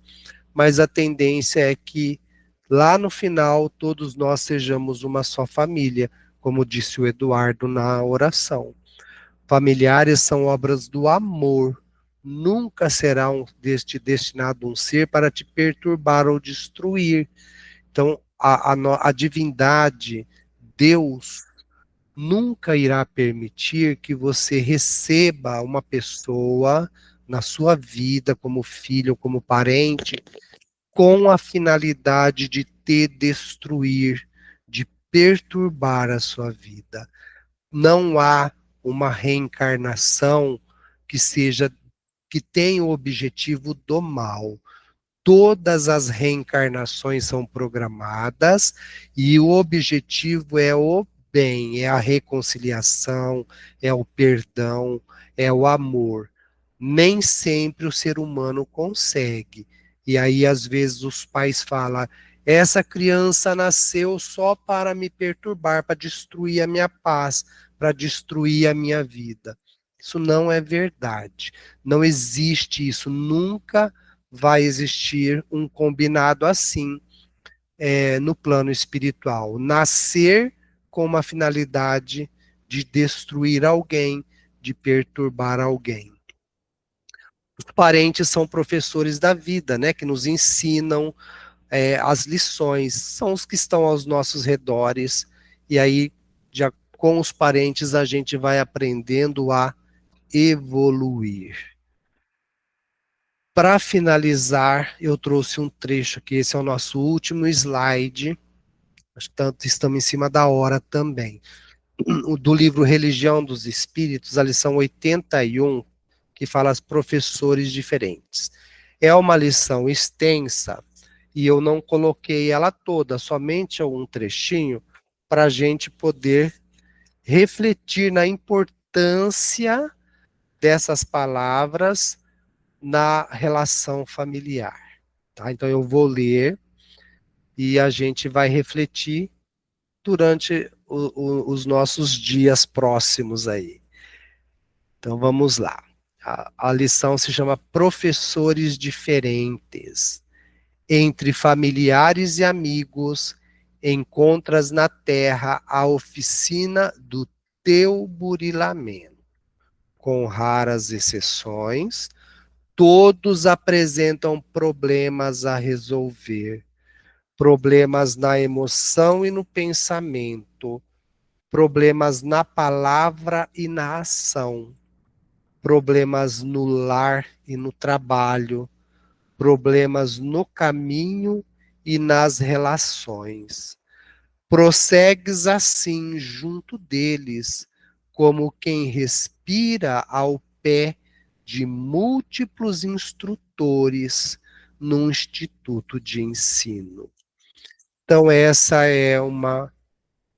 mas a tendência é que lá no final todos nós sejamos uma só família, como disse o Eduardo na oração. Familiares são obras do amor, nunca será destinado um ser para te perturbar ou destruir. Então, a divindade, Deus, nunca irá permitir que você receba uma pessoa na sua vida, como filho, como parente, com a finalidade de te destruir, de perturbar a sua vida. Não há uma reencarnação que tenha o objetivo do mal. Todas as reencarnações são programadas e o objetivo é o bem, é a reconciliação, é o perdão, é o amor. Nem sempre o ser humano consegue. E aí, às vezes, os pais falam: essa criança nasceu só para me perturbar, para destruir a minha paz, para destruir a minha vida. Isso não é verdade. Não existe isso. Nunca vai existir um combinado assim no plano espiritual. Nascer com uma finalidade de destruir alguém, de perturbar alguém. Os parentes são professores da vida, né, que nos ensinam as lições, são os que estão aos nossos redores, e aí, com os parentes, a gente vai aprendendo a evoluir. Para finalizar, eu trouxe um trecho aqui, esse é o nosso último slide, portanto, estamos em cima da hora também. Do livro Religião dos Espíritos, a lição 81, que fala os professores diferentes. É uma lição extensa e eu não coloquei ela toda, somente um trechinho, para a gente poder refletir na importância dessas palavras na relação familiar. Tá? Então eu vou ler e a gente vai refletir durante os nossos dias próximos aí. Então vamos lá. A lição se chama Professores Diferentes. entre familiares e amigos, encontras na terra a oficina do teu burilamento. Com raras exceções, todos apresentam problemas a resolver, problemas na emoção e no pensamento, problemas na palavra e na ação, problemas no lar e no trabalho, problemas no caminho e nas relações. Prossegues assim junto deles, como quem respira ao pé de múltiplos instrutores num instituto de ensino. Então, essa é uma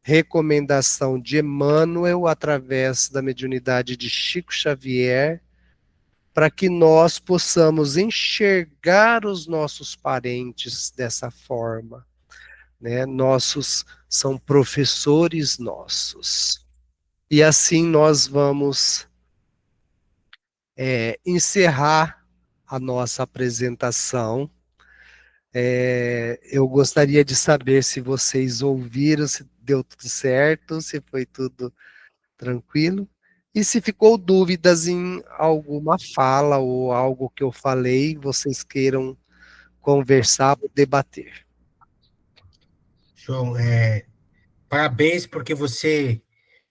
recomendação de Emmanuel através da mediunidade de Chico Xavier, para que nós possamos enxergar os nossos parentes dessa forma, né? Nossos são professores nossos. E assim nós vamos encerrar a nossa apresentação. Eu gostaria de saber se vocês ouviram, se deu tudo certo, se foi tudo tranquilo. E se ficou dúvidas em alguma fala ou algo que eu falei, vocês queiram conversar ou debater. João, parabéns porque você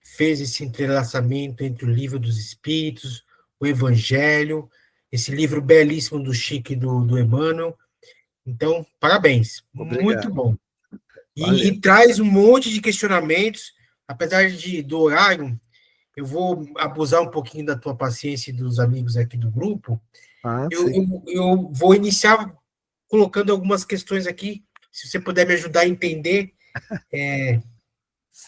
fez esse entrelaçamento entre o livro dos Espíritos, o Evangelho, esse livro belíssimo do Chico e do Emmanuel. Então, parabéns, muito Obrigado. bom. Valeu. E traz um monte de questionamentos, apesar do horário, eu vou abusar um pouquinho da tua paciência e dos amigos aqui do grupo. Ah, Eu, sim. eu vou iniciar colocando algumas questões aqui, se você puder me ajudar a entender. Sim.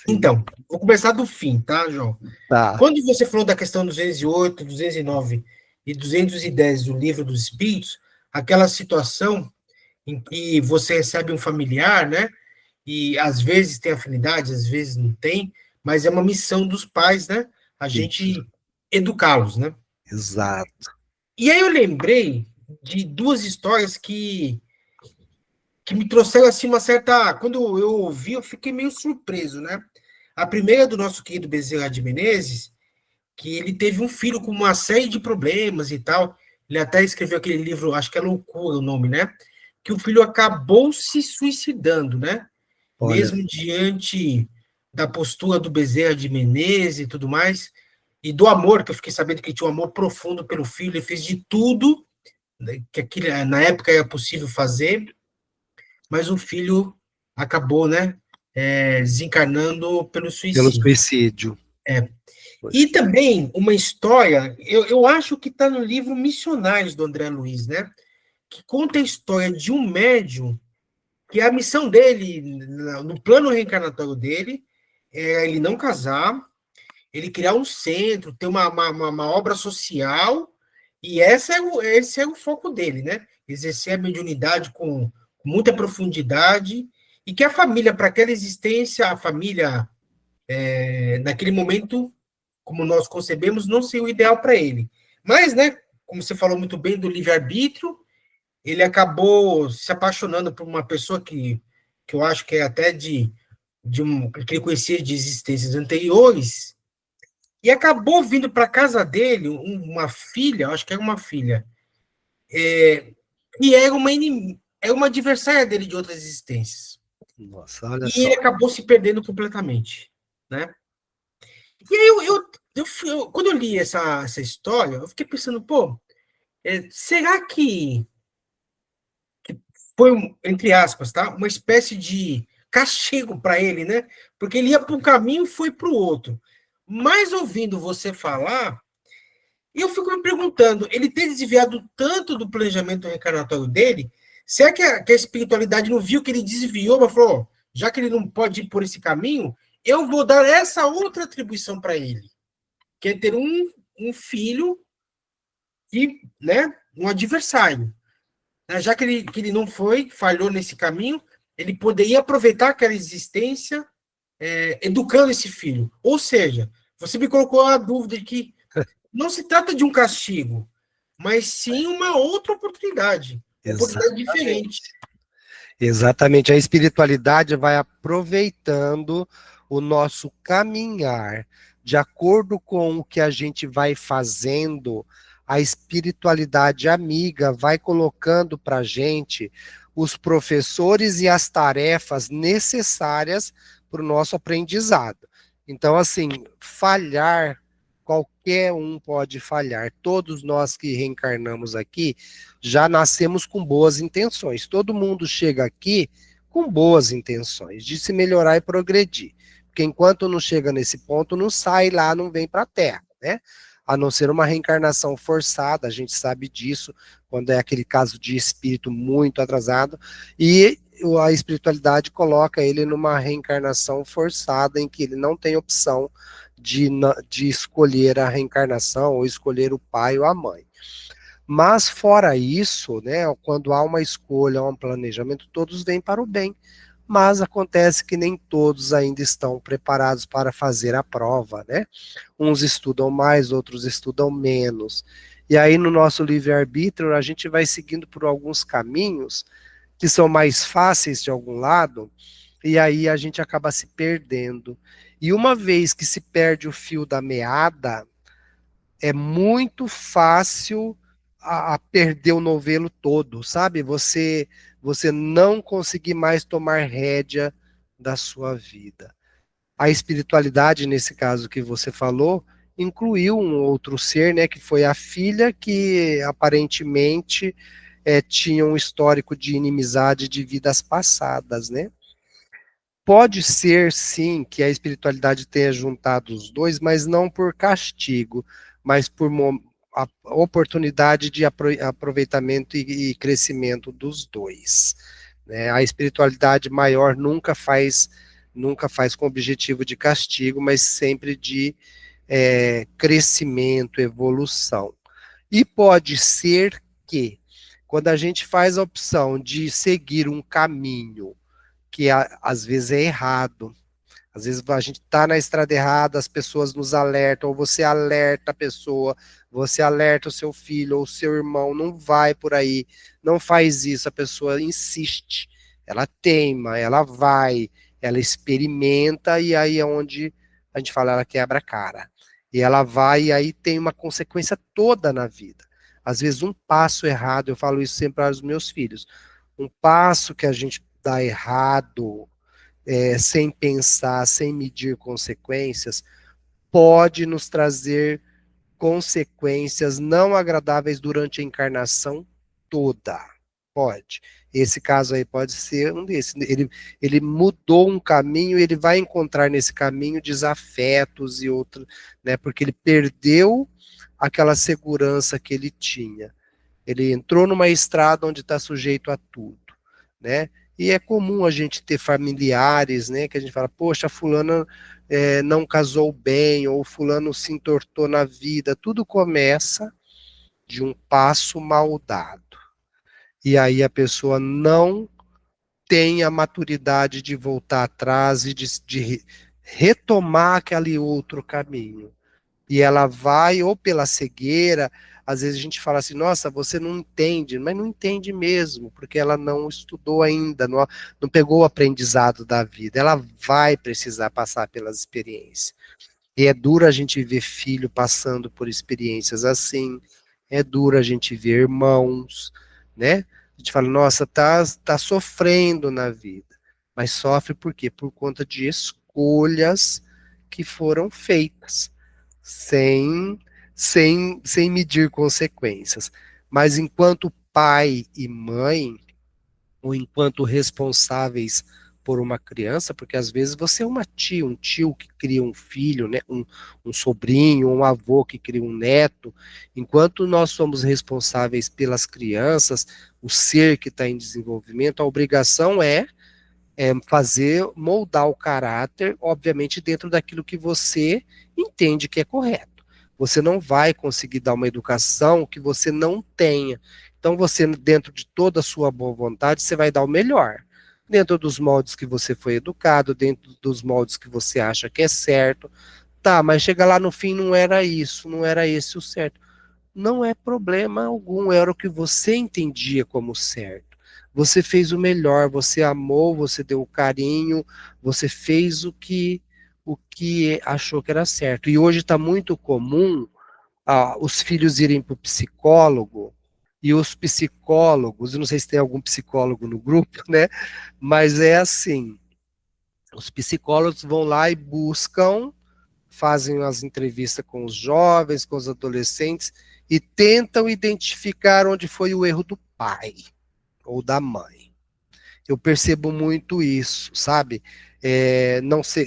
Então, vou começar do fim, tá, João? Tá. Quando você falou da questão 208, 209 e 210 do Livro dos Espíritos, aquela situação em que você recebe um familiar, né? E às vezes tem afinidade, às vezes não tem, mas é uma missão dos pais, né? A Isso. gente educá-los, né? Exato. E aí eu lembrei de duas histórias que me trouxeram assim uma certa. Quando eu ouvi, eu fiquei meio surpreso, né? A primeira é do nosso querido Bezerra de Menezes, que ele teve um filho com uma série de problemas e tal. Ele até escreveu aquele livro, acho que é Loucura o nome, né? Que o filho acabou se suicidando, né? Olha, Mesmo diante da postura do Bezerra de Menezes e tudo mais, e do amor, que eu fiquei sabendo que tinha um amor profundo pelo filho, ele fez de tudo, né, que aquilo, na época era possível fazer, mas o filho acabou, né, desencarnando pelo pelo suicídio. suicídio. É. E Pois. também uma história, eu acho que está no livro Missionários do André Luiz, né? Que conta a história de um médium que a missão dele, no plano reencarnatório dele, é ele não casar, ele criar um centro, ter uma obra social, e esse é o foco dele, né? Exercer a mediunidade com muita profundidade, e que a família, para aquela existência, a família, naquele momento, como nós concebemos, não seria o ideal para ele. Mas, né, como você falou muito bem do livre-arbítrio, ele acabou se apaixonando por uma pessoa que eu acho que é até que ele conhecia de existências anteriores, e acabou vindo para casa dele uma filha, acho que era uma filha, e era uma adversária dele de outras existências. Nossa, olha E ele só. acabou se perdendo completamente, né? E aí quando eu li essa história, eu fiquei pensando, pô, será que foi, entre aspas, tá? Uma espécie de castigo para ele, né? Porque ele ia para um caminho e foi para o outro. Mas ouvindo você falar, eu fico me perguntando, ele ter desviado tanto do planejamento reencarnatório dele, será que a espiritualidade não viu que ele desviou, mas falou, já que ele não pode ir por esse caminho, eu vou dar essa outra atribuição para ele, que é ter um filho e, né, um adversário. Né? Já que ele não falhou nesse caminho, ele poderia aproveitar aquela existência educando esse filho. Ou seja, você me colocou a dúvida de que não se trata de um castigo, mas sim uma outra oportunidade Exatamente. diferente. Exatamente, a espiritualidade vai aproveitando o nosso caminhar, de acordo com o que a gente vai fazendo, a espiritualidade amiga vai colocando para a gente os professores e as tarefas necessárias para o nosso aprendizado. Então, assim, falhar, qualquer um pode falhar. Todos nós que reencarnamos aqui já nascemos com boas intenções. Todo mundo chega aqui com boas intenções de se melhorar e progredir. Porque enquanto não chega nesse ponto, não sai lá, não vem para a Terra, né? A não ser uma reencarnação forçada, a gente sabe disso, quando é aquele caso de espírito muito atrasado, e a espiritualidade coloca ele numa reencarnação forçada, em que ele não tem opção de escolher a reencarnação, ou escolher o pai ou a mãe. Mas fora isso, né, quando há uma escolha, um planejamento, todos vêm para o bem. Mas acontece que nem todos ainda estão preparados para fazer a prova, né? Uns estudam mais, outros estudam menos. E aí no nosso livre-arbítrio a gente vai seguindo por alguns caminhos que são mais fáceis de algum lado, e aí a gente acaba se perdendo. E uma vez que se perde o fio da meada, é muito fácil a perder o novelo todo, sabe? Você não conseguir mais tomar rédea da sua vida. A espiritualidade, nesse caso que você falou, incluiu um outro ser, né, que foi a filha, que aparentemente tinha um histórico de inimizade de vidas passadas, né? Pode ser, sim, que a espiritualidade tenha juntado os dois, mas não por castigo, mas por a oportunidade de aproveitamento e crescimento dos dois, né? A espiritualidade maior nunca faz com objetivo de castigo, mas sempre de crescimento, evolução. E pode ser que, quando a gente faz a opção de seguir um caminho que às vezes é errado. Às vezes a gente está na estrada errada, as pessoas nos alertam, ou você alerta a pessoa, você alerta o seu filho ou o seu irmão, não vai por aí, não faz isso, a pessoa insiste, ela teima, ela vai, ela experimenta, e aí é onde a gente fala, ela quebra a cara. E ela vai, e aí tem uma consequência toda na vida. Às vezes um passo errado, eu falo isso sempre para os meus filhos, um passo que a gente dá errado, sem pensar, sem medir consequências, pode nos trazer consequências não agradáveis durante a encarnação toda. Pode. Esse caso aí pode ser um desses. Ele mudou um caminho, ele vai encontrar nesse caminho desafetos e outros, né? Porque ele perdeu aquela segurança que ele tinha. Ele entrou numa estrada onde está sujeito a tudo, né? E é comum a gente ter familiares, né, que a gente fala, poxa, fulano não casou bem, ou fulano se entortou na vida. Tudo começa de um passo mal dado. E aí a pessoa não tem a maturidade de voltar atrás e de retomar aquele outro caminho. E ela vai, ou pela cegueira, às vezes a gente fala assim, nossa, você não entende, mas não entende mesmo, porque ela não estudou ainda, não pegou o aprendizado da vida, ela vai precisar passar pelas experiências. E é duro a gente ver filho passando por experiências assim, é duro a gente ver irmãos, né? A gente fala, nossa, tá sofrendo na vida. Mas sofre por quê? Por conta de escolhas que foram feitas sem, sem medir consequências. Mas enquanto pai e mãe, ou enquanto responsáveis por uma criança, porque às vezes você é uma tia, um tio que cria um filho, né, um sobrinho, um avô que cria um neto, enquanto nós somos responsáveis pelas crianças, o ser que está em desenvolvimento, a obrigação é fazer, moldar o caráter, obviamente dentro daquilo que você entende que é correto. Você não vai conseguir dar uma educação que você não tenha. Então você, dentro de toda a sua boa vontade, você vai dar o melhor. Dentro dos moldes que você foi educado, dentro dos moldes que você acha que é certo. Tá, mas chega lá no fim não era isso, não era esse o certo. Não é problema algum, era o que você entendia como certo. você fez o melhor, você amou, você deu o carinho, você fez o que achou que era certo. E hoje está muito comum os filhos irem para o psicólogo, e os psicólogos, eu não sei se tem algum psicólogo no grupo, né? Mas é assim, os psicólogos vão lá e buscam, fazem as entrevistas com os jovens, com os adolescentes, e tentam identificar onde foi o erro do pai ou da mãe. Eu percebo muito isso, sabe?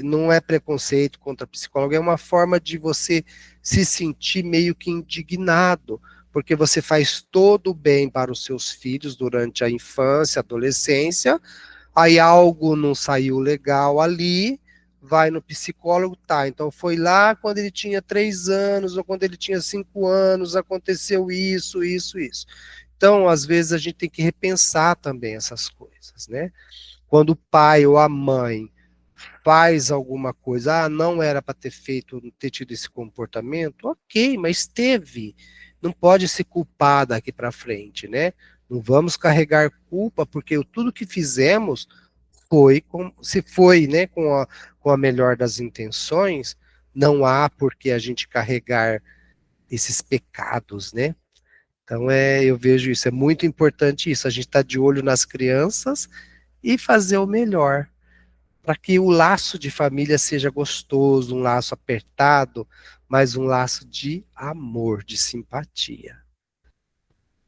Não é preconceito contra psicólogo, é uma forma de você se sentir meio que indignado, porque você faz todo o bem para os seus filhos durante a infância, adolescência, aí algo não saiu legal ali, vai no psicólogo, tá, então foi lá quando ele tinha 3 anos, ou quando ele tinha 5 anos, aconteceu isso, isso, isso. Então, às vezes, a gente tem que repensar também essas coisas, né? Quando o pai ou a mãe faz alguma coisa, não era para ter feito, ter tido esse comportamento, ok, mas teve. Não pode se culpar daqui para frente, né? Não vamos carregar culpa, porque tudo que fizemos se foi, né, com a melhor das intenções, não há por que a gente carregar esses pecados, né? Então eu vejo isso, é muito importante isso, a gente está de olho nas crianças e fazer o melhor para que o laço de família seja gostoso, um laço apertado, mas um laço de amor, de simpatia.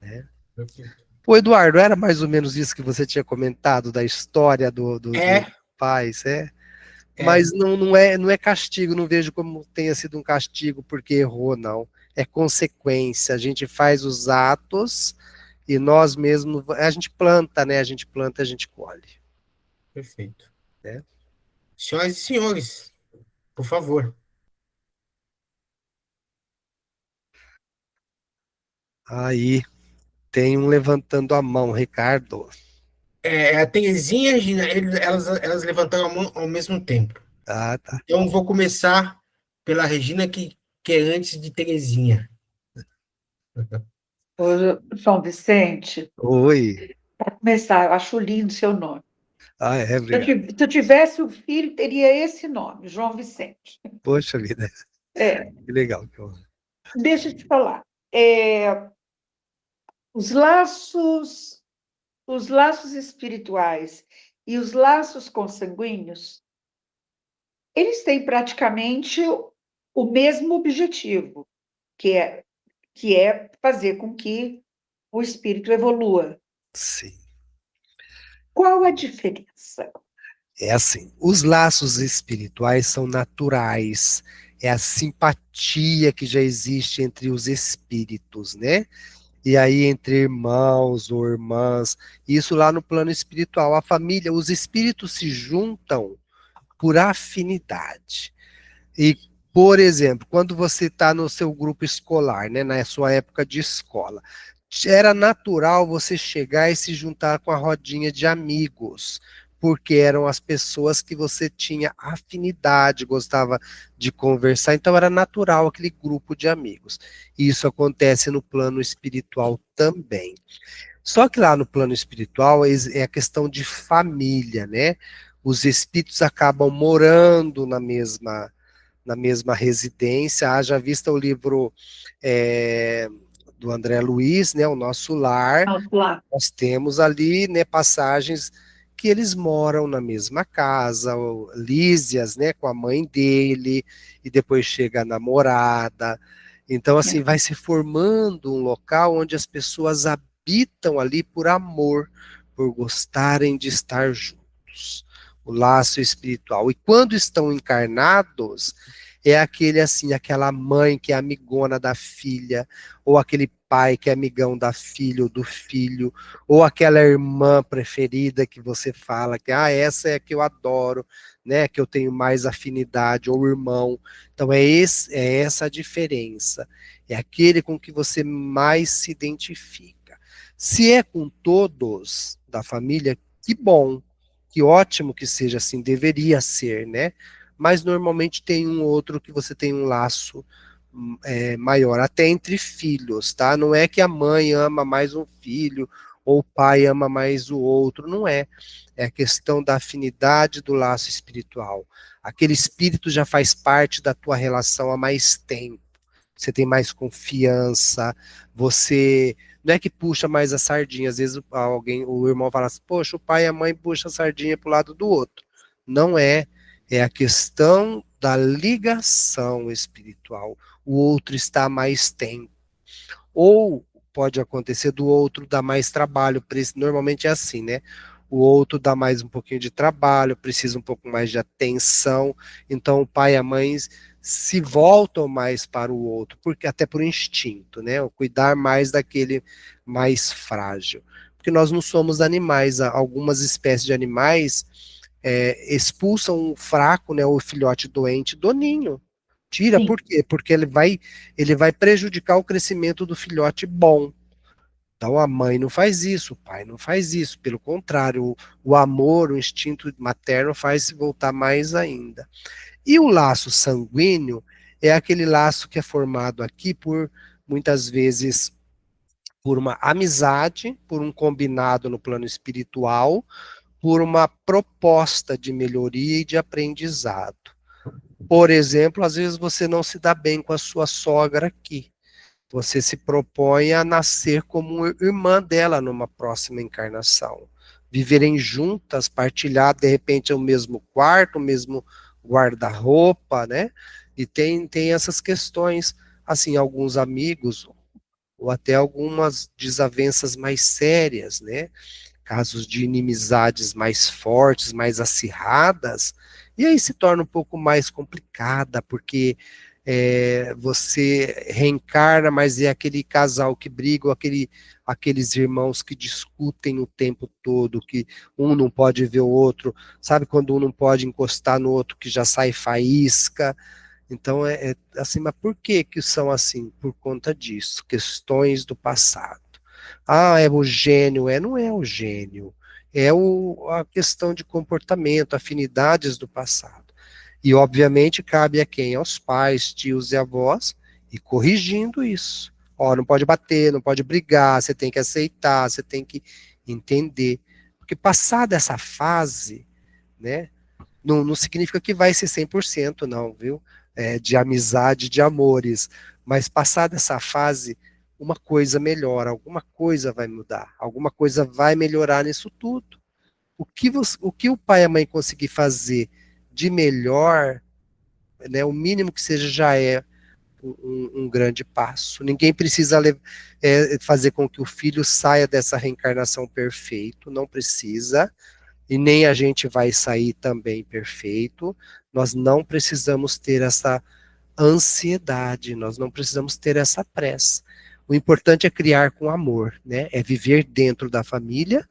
Né? Perfeito. Pô, Eduardo, era mais ou menos isso que você tinha comentado da história do É, pais, é? é, Mas não é castigo, não vejo como tenha sido um castigo porque errou, não. É consequência. A gente faz os atos e nós mesmos, a gente planta, né? A gente planta, a gente colhe. perfeito. Né? Senhoras e senhores, por favor. Aí tem um levantando a mão, Ricardo. A Terezinha e a Gina, elas levantaram a mão ao mesmo tempo. Ah, tá. Então, vou começar pela Regina, que é antes de Terezinha. Ô, João Vicente, Oi. para começar, eu acho lindo seu nome. Ah, é, Se eu obrigado. se eu tivesse um filho, teria esse nome, João Vicente. Poxa vida, É, que legal. deixa eu te falar. Os laços, os laços espirituais e os laços consanguíneos, eles têm praticamente o mesmo objetivo, que é, que é fazer com que o espírito evolua. Sim. Qual a diferença? É assim, os laços espirituais são naturais, é a simpatia que já existe entre os espíritos, né? E aí entre irmãos ou irmãs, isso lá no plano espiritual, a família, os espíritos se juntam por afinidade. E, por exemplo, quando você está no seu grupo escolar, né, na sua época de escola, era natural você chegar e se juntar com a rodinha de amigos, porque eram as pessoas que você tinha afinidade, gostava de conversar, então era natural aquele grupo de amigos. E isso acontece no plano espiritual também. Só que lá no plano espiritual é a questão de família, né? Os espíritos acabam morando na mesma residência. Haja vista o livro do André Luiz, né, O Nosso Lar, Vamos lá. nós temos ali, né, passagens que eles moram na mesma casa, Lísias, né, com a mãe dele, e depois chega a namorada. Então, assim, vai se formando um local onde as pessoas habitam ali por amor, por gostarem de estar juntos. O laço espiritual. E quando estão encarnados, é aquele assim, aquela mãe que é amigona da filha, ou aquele pai que é amigão da filha ou do filho, ou aquela irmã preferida que você fala que essa é a que eu adoro, né, que eu tenho mais afinidade, ou irmão. Então é essa a diferença. É aquele com que você mais se identifica. Se é com todos da família, que bom, que ótimo que seja assim, deveria ser, né? Mas normalmente tem um outro que você tem um laço maior, até entre filhos, tá? Não é que a mãe ama mais um filho, ou o pai ama mais o outro, não é. É a questão da afinidade do laço espiritual. Aquele espírito já faz parte da tua relação há mais tempo. Você tem mais confiança, você não é que puxa mais a sardinha, às vezes alguém, o irmão fala assim, poxa, o pai e a mãe puxam a sardinha para o lado do outro. Não é, é a questão da ligação espiritual. O outro está há mais tempo. Ou pode acontecer do outro dar mais trabalho, normalmente é assim, né? O outro dá mais um pouquinho de trabalho, precisa um pouco mais de atenção, então o pai e a mãe se voltam mais para o outro, porque até por instinto, né? O cuidar mais daquele mais frágil. Porque nós não somos animais, algumas espécies de animais expulsam o fraco, né, o filhote doente do ninho. Tira, Sim. por quê? Porque ele vai prejudicar o crescimento do filhote bom. Então a mãe não faz isso, o pai não faz isso, pelo contrário, o amor, o instinto materno faz se voltar mais ainda. E o laço sanguíneo é aquele laço que é formado aqui por, muitas vezes, por uma amizade, por um combinado no plano espiritual, por uma proposta de melhoria e de aprendizado. Por exemplo, às vezes você não se dá bem com a sua sogra aqui. Você se propõe a nascer como irmã dela numa próxima encarnação. Viverem juntas, partilhar de repente o mesmo quarto, o mesmo guarda-roupa, né? E tem essas questões, assim, alguns amigos, ou até algumas desavenças mais sérias, né? Casos de inimizades mais fortes, mais acirradas, e aí se torna um pouco mais complicada, porque você reencarna, mas é aquele casal que briga, aqueles irmãos que discutem o tempo todo, que um não pode ver o outro, sabe quando um não pode encostar no outro que já sai faísca. Então é assim, mas por que que são assim? Por conta disso, questões do passado. Ah, é o gênio, não é o gênio, é a questão de comportamento, afinidades do passado. E, obviamente, cabe a quem? Aos pais, tios e avós, e corrigindo isso. Ó, não pode bater, não pode brigar, você tem que aceitar, você tem que entender. Porque passada essa fase, né, não significa que vai ser 100% não, viu? De amizade, de amores. Mas passada essa fase, uma coisa melhora, alguma coisa vai mudar, alguma coisa vai melhorar nisso tudo. O que o pai e a mãe conseguir fazer de melhor, né, o mínimo que seja, já é um grande passo. Ninguém precisa fazer com que o filho saia dessa reencarnação perfeito, não precisa, e nem a gente vai sair também perfeito. Nós não precisamos ter essa ansiedade, nós não precisamos ter essa pressa. O importante é criar com amor, né? É viver dentro da família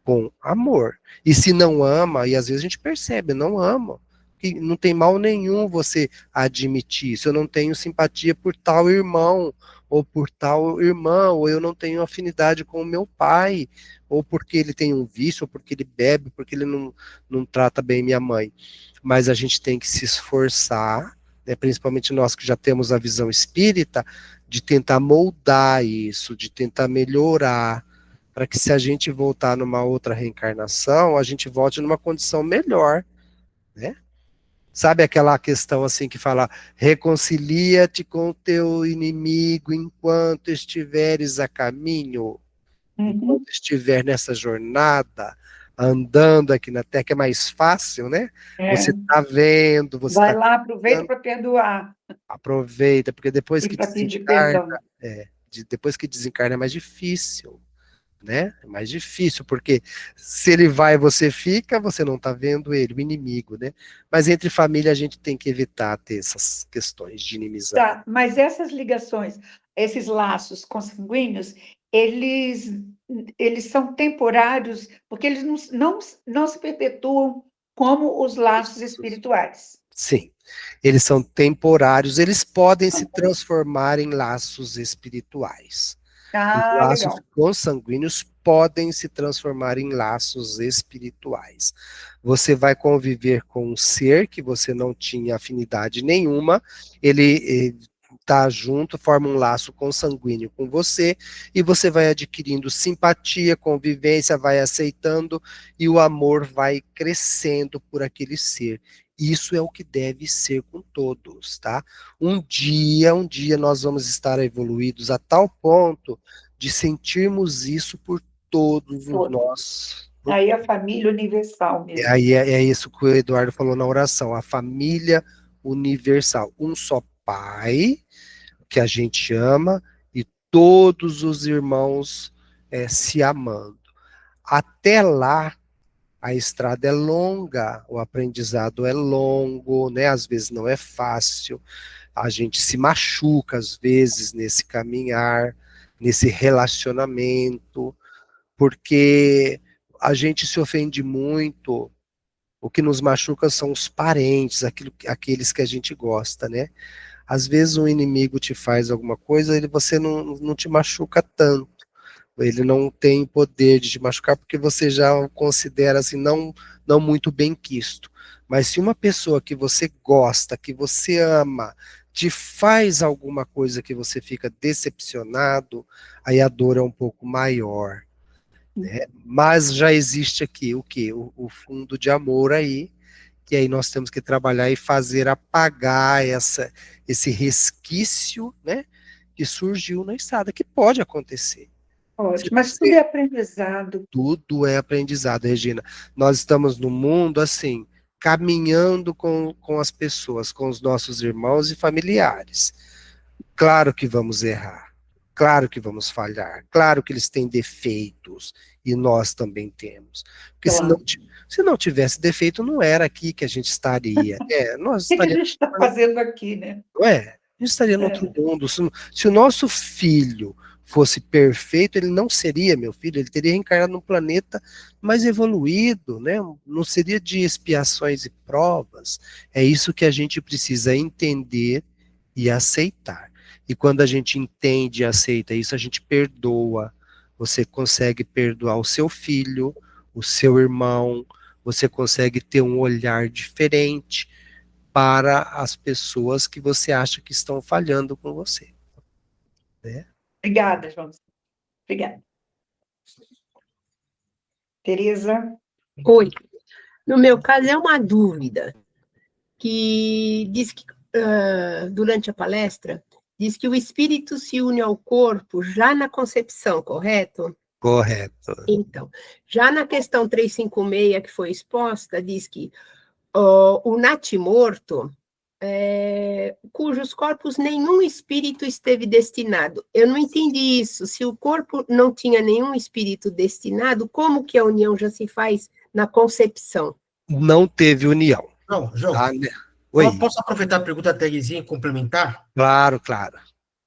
com amor. E se não ama, e às vezes a gente percebe, não ama, que não tem mal nenhum você admitir isso. Eu não tenho simpatia por tal irmão, ou por tal irmã, ou eu não tenho afinidade com o meu pai, ou porque ele tem um vício, ou porque ele bebe, porque ele não trata bem minha mãe. Mas a gente tem que se esforçar, né, principalmente nós que já temos a visão espírita, de tentar moldar isso, de tentar melhorar, para que se a gente voltar numa outra reencarnação, a gente volte numa condição melhor, né? Sabe aquela questão assim que fala, reconcilia-te com o teu inimigo enquanto estiveres a caminho, enquanto estiver nessa jornada, andando aqui na Terra, que é mais fácil, né? Você está vendo, você Vai está lá, aproveita para perdoar aproveita, porque depois e que para pedir desencarna, perdão. depois que desencarna é mais difícil, né? É mais difícil, porque se ele vai e você fica, você não está vendo ele, o inimigo, né? Mas entre família a gente tem que evitar ter essas questões de inimizade. Tá, mas essas ligações, esses laços consanguíneos, eles, eles são temporários, porque eles não se perpetuam como os laços espirituais. Sim, eles são temporários, eles podem se transformar em laços espirituais. Os Ah, laços legal. consanguíneos podem se transformar em laços espirituais. Você vai conviver com um ser que você não tinha afinidade nenhuma, ele tá junto, forma um laço consanguíneo com você, e você vai adquirindo simpatia, convivência, vai aceitando, e o amor vai crescendo por aquele ser. Isso é o que deve ser com todos, tá? Um dia nós vamos estar evoluídos a tal ponto de sentirmos isso por todos os nossos. Aí a família universal mesmo. Aí é isso que o Eduardo falou na oração, a família universal. Um só pai, que a gente ama, e todos os irmãos se amando. Até lá, a estrada é longa, o aprendizado é longo, né? Às vezes não é fácil, a gente se machuca às vezes nesse caminhar, nesse relacionamento, porque a gente se ofende muito. O que nos machuca são os parentes, aqueles que a gente gosta, né? Às vezes um inimigo te faz alguma coisa, você não te machuca tanto. Ele não tem poder de te machucar porque você já o considera assim, não muito benquisto. Mas se uma pessoa que você gosta, que você ama, te faz alguma coisa que você fica decepcionado, aí a dor é um pouco maior. Né? Mas já existe aqui o quê? O fundo de amor aí, que aí nós temos que trabalhar e fazer apagar esse resquício, né, que surgiu na estrada, que pode acontecer. Se Ótimo, mas tudo é aprendizado. Tudo é aprendizado, Regina. Nós estamos no mundo, assim, caminhando com as pessoas, com os nossos irmãos e familiares. Claro que vamos errar, claro que vamos falhar, claro que eles têm defeitos, e nós também temos. Porque Claro. se não tivesse defeito, não era aqui que a gente estaria. Nós O que a estaríamos, gente está fazendo aqui, né? não é? A gente estaria no outro mundo. Se o nosso filho fosse perfeito, ele não seria meu filho, ele teria reencarnado num planeta mais evoluído, né? Não seria de expiações e provas. É isso que a gente precisa entender e aceitar. E quando a gente entende e aceita isso, a gente perdoa. Você consegue perdoar o seu filho, o seu irmão, você consegue ter um olhar diferente para as pessoas que você acha que estão falhando com você. Né? Obrigada, João. Obrigada. Tereza? Oi. No meu caso, é uma dúvida que diz que, durante a palestra, diz que o espírito se une ao corpo já na concepção, correto? Correto. Então, já na questão 356 que foi exposta, diz que o natimorto, cujos corpos nenhum espírito esteve destinado. Eu não entendi isso. Se o corpo não tinha nenhum espírito destinado, como que a união já se faz na concepção? Não teve união. Não, João, Tá, né? Oi. posso aproveitar a pergunta da Terezinha e complementar? Claro, claro.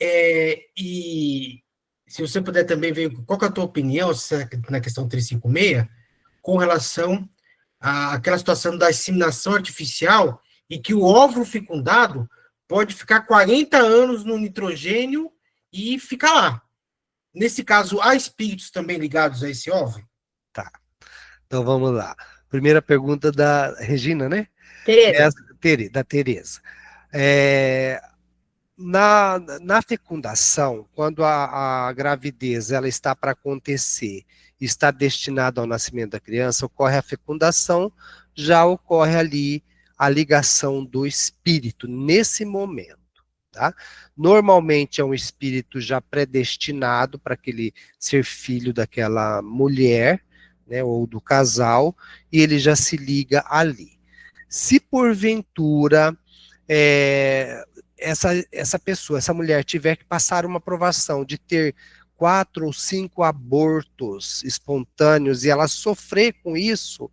E se você puder também ver qual que é a tua opinião na questão 356, com relação àquela situação da inseminação artificial e que o óvulo fecundado pode ficar 40 anos no nitrogênio e ficar lá. Nesse caso, há espíritos também ligados a esse óvulo? Tá. Então vamos lá. Primeira pergunta da Regina, né? Tereza? Da Tereza. Na fecundação, quando a gravidez ela está para acontecer, está destinada ao nascimento da criança, ocorre a fecundação, já ocorre ali a ligação do espírito nesse momento. Tá? Normalmente é um espírito já predestinado para aquele ser filho daquela mulher, né, ou do casal, e ele já se liga ali. Se porventura essa pessoa, essa mulher tiver que passar uma provação de ter 4 ou 5 abortos espontâneos e ela sofrer com isso,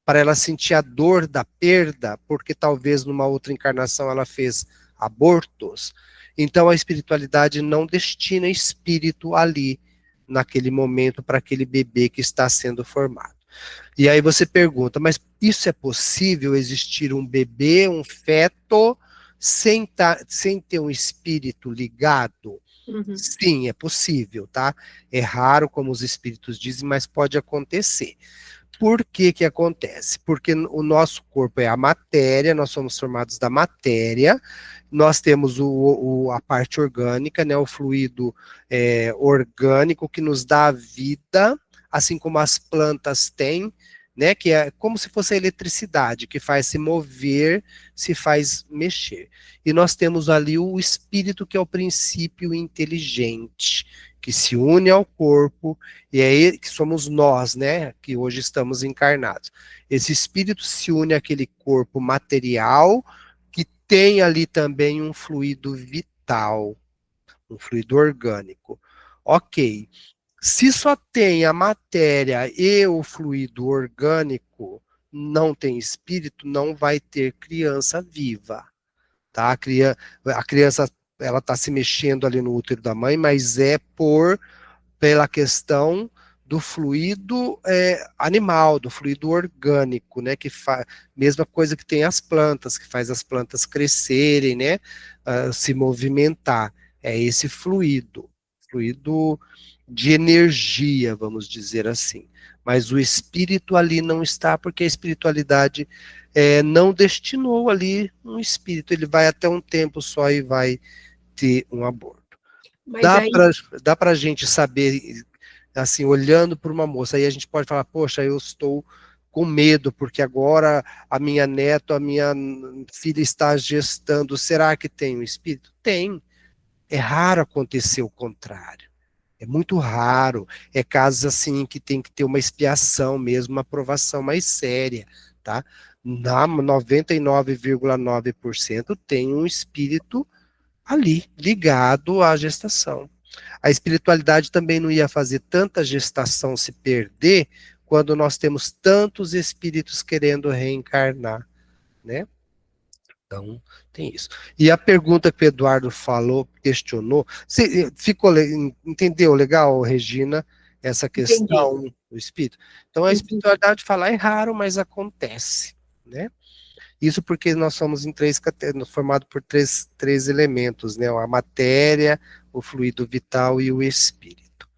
para ela sentir a dor da perda, porque talvez numa outra encarnação ela fez abortos, então a espiritualidade não destina espírito ali, naquele momento, para aquele bebê que está sendo formado. E aí você pergunta, mas isso é possível, existir um bebê, um feto, sem ter um espírito ligado? Uhum. Sim, é possível, tá? É raro, como os espíritos dizem, mas pode acontecer. Por que que acontece? Porque o nosso corpo é a matéria, nós somos formados da matéria, nós temos a parte orgânica, né, o fluido orgânico que nos dá a vida, assim como as plantas têm, né, que é como se fosse a eletricidade, que faz se mover, se faz mexer. E nós temos ali o espírito, que é o princípio inteligente, que se une ao corpo, e é ele que somos nós, né, que hoje estamos encarnados. Esse espírito se une àquele corpo material, que tem ali também um fluido vital, um fluido orgânico. Ok. Se só tem a matéria e o fluido orgânico, não tem espírito, não vai ter criança viva, tá? A criança, ela está se mexendo ali no útero da mãe, mas é pela questão do fluido animal, do fluido orgânico, né, que faz, mesma coisa que tem as plantas, que faz as plantas crescerem, né, se movimentar, é esse fluido de energia, vamos dizer assim, mas o espírito ali não está, porque a espiritualidade não destinou ali um espírito, ele vai até um tempo só e vai ter um aborto. Mas aí, Dá para a gente saber, assim, olhando para uma moça, aí a gente pode falar, poxa, eu estou com medo, porque agora a minha neta, a minha filha está gestando, será que tem um espírito? Tem. É raro acontecer o contrário. É muito raro. É casos assim que tem que ter uma expiação mesmo, uma aprovação mais séria, tá? Na 99,9% tem um espírito ali, ligado à gestação. A espiritualidade também não ia fazer tanta gestação se perder quando nós temos tantos espíritos querendo reencarnar, né? Então, tem isso. E a pergunta que o Eduardo falou, questionou, entendeu legal, Regina, essa entendi. questão do espírito? Então, a espiritualidade fala é raro, mas acontece, né? Isso porque nós somos formados por três elementos, né? A matéria, o fluido vital e o espírito.